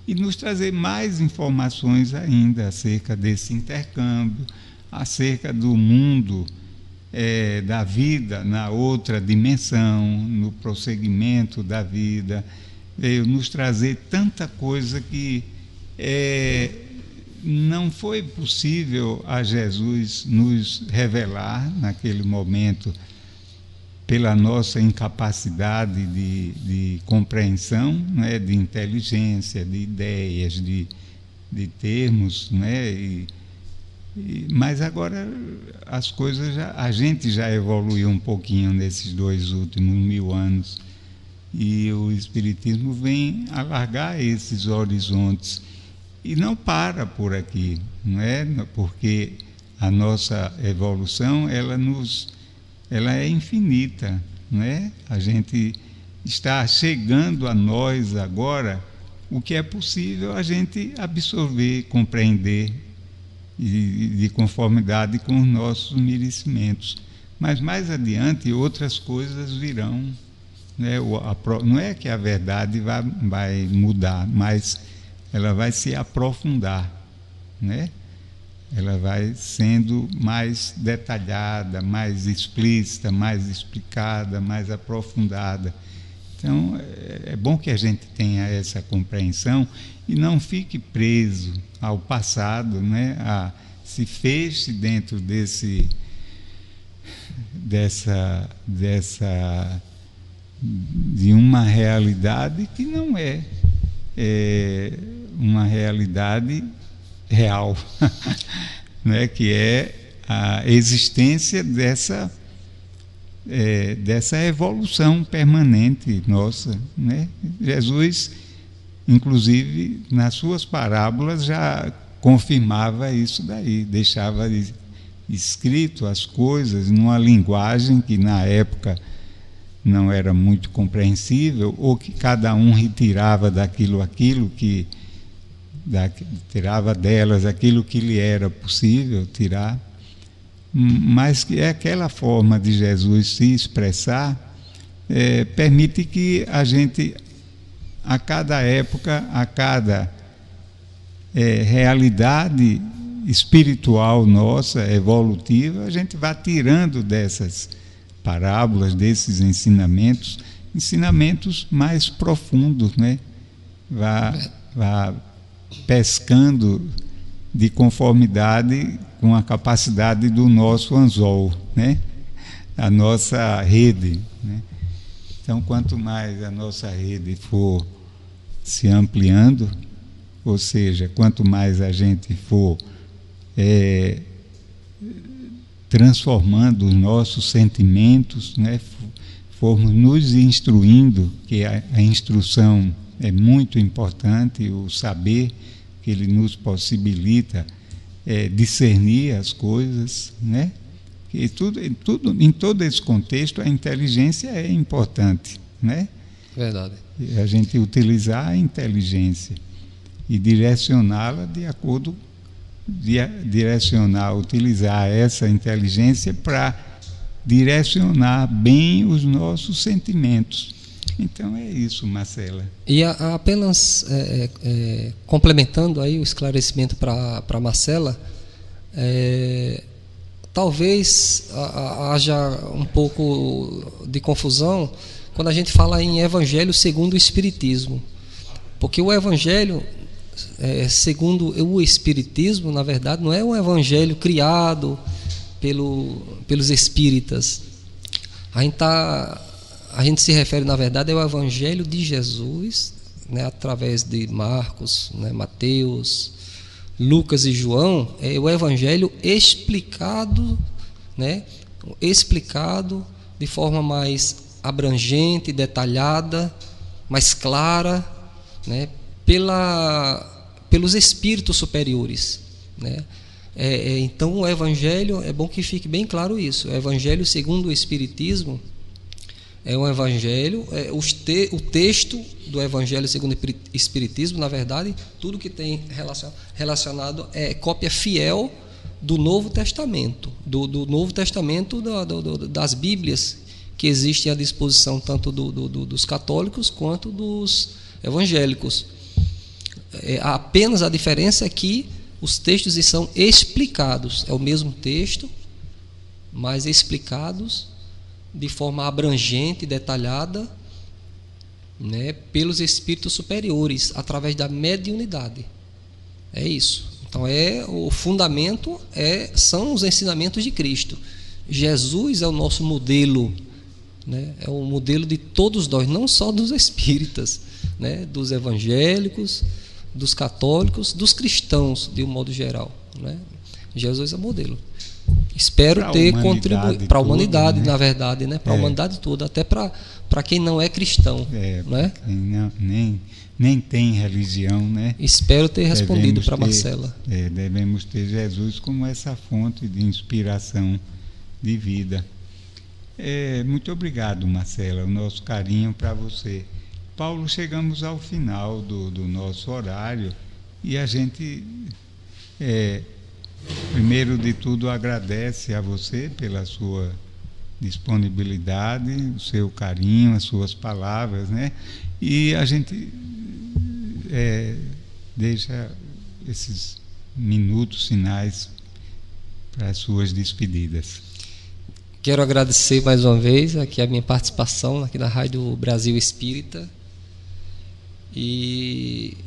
e nos trazer mais informações ainda acerca desse intercâmbio, acerca do mundo, da vida na outra dimensão, no prosseguimento da vida. Veio nos trazer tanta coisa que não foi possível a Jesus nos revelar naquele momento, pela nossa incapacidade de compreensão, né, de inteligência, de ideias, de termos, né, mas agora as coisas, a gente já evoluiu um pouquinho nesses 2 últimos 1000 anos, e o Espiritismo vem alargar esses horizontes e não para por aqui, não é? Porque a nossa evolução ela é infinita, não é? A gente está chegando a nós agora o que é possível a gente absorver, compreender, de conformidade com os nossos merecimentos. Mas mais adiante outras coisas virão, né? Não é que a verdade vai mudar, mas ela vai se aprofundar, né? Ela vai sendo mais detalhada, mais explícita, mais explicada, mais aprofundada. Então, é bom que a gente tenha essa compreensão e não fique preso ao passado, né? Se feche dentro de uma realidade que não é uma realidade real, né? Que é a existência dessa evolução permanente nossa, né? Jesus, inclusive, nas suas parábolas já confirmava isso daí, deixava escrito as coisas numa linguagem que na época não era muito compreensível, ou que cada um retirava tirava delas aquilo que lhe era possível tirar, mas que aquela forma de Jesus se expressar permite que a gente, a cada época, a cada realidade espiritual nossa, evolutiva, a gente vá tirando dessas parábolas, desses ensinamentos mais profundos, né? Vá pescando de conformidade com a capacidade do nosso anzol, né? A nossa rede, né? Então, quanto mais a nossa rede for se ampliando, ou seja, quanto mais a gente for transformando os nossos sentimentos, né? Formos nos instruindo, que a instrução é muito importante, o saber que ele nos possibilita discernir as coisas, né? E em todo esse contexto a inteligência é importante, né? Verdade. A gente utilizar a inteligência e direcioná-la utilizar essa inteligência para direcionar bem os nossos sentimentos. Então é isso, Marcela. E apenas complementando aí o esclarecimento para Marcela, talvez haja um pouco de confusão quando a gente fala em Evangelho segundo o Espiritismo, porque o Evangelho segundo o Espiritismo, na verdade, não é um Evangelho criado pelos espíritas. A gente se refere, na verdade, ao Evangelho de Jesus, né, através de Marcos, né, Mateus, Lucas e João. É o Evangelho explicado né, explicado de forma mais abrangente, detalhada, mais clara, né, pelos espíritos superiores, né? Então o Evangelho, é bom que fique bem claro isso, o Evangelho segundo o Espiritismo é um Evangelho, o texto do Evangelho segundo o Espiritismo, na verdade, tudo que tem relacionado é cópia fiel do Novo Testamento, do Novo Testamento, das Bíblias que existem à disposição tanto dos católicos quanto dos evangélicos. Apenas a diferença é que os textos são explicados, é o mesmo texto, mas explicados de forma abrangente, detalhada, né, pelos espíritos superiores, através da mediunidade. É isso. Então o fundamento são os ensinamentos de Cristo. Jesus é o nosso modelo, né, é o modelo de todos nós, não só dos espíritas, né, dos evangélicos, dos católicos, dos cristãos de um modo geral, né? Jesus é modelo. Espero ter contribuído para a humanidade, né? Na verdade, né? Para a humanidade toda, até para quem não é cristão, né? Quem nem tem religião, né? Espero ter respondido para Marcela. Devemos ter Jesus como essa fonte de inspiração de vida. Muito obrigado, Marcela, o nosso carinho para você. Paulo, chegamos ao final do nosso horário e a gente, primeiro de tudo, agradece a você pela sua disponibilidade, o seu carinho, as suas palavras, né? E a gente deixa esses minutos finais para as suas despedidas. Quero agradecer mais uma vez aqui a minha participação aqui na Rádio Brasil Espírita e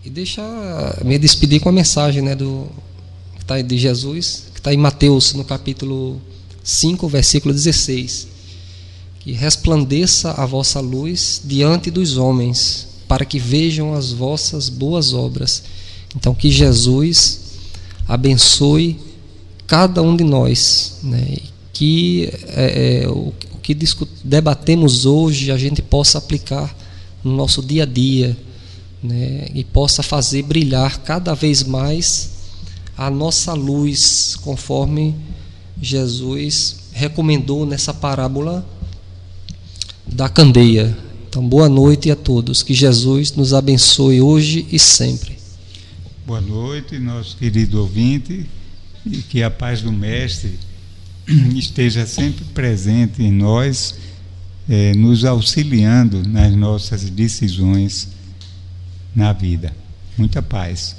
deixar me despedir com a mensagem, né, que está de Jesus, que está em Mateus, no capítulo 5, versículo 16, que resplandeça a vossa luz diante dos homens, para que vejam as vossas boas obras. Então, que Jesus abençoe cada um de nós, né, que o que debatemos hoje a gente possa aplicar no nosso dia a dia, né, e possa fazer brilhar cada vez mais a nossa luz, conforme Jesus recomendou nessa parábola da candeia. Então, boa noite a todos, que Jesus nos abençoe hoje e sempre. Boa noite, nosso querido ouvinte, e que a paz do Mestre esteja sempre presente em nós, nos auxiliando nas nossas decisões na vida. Muita paz.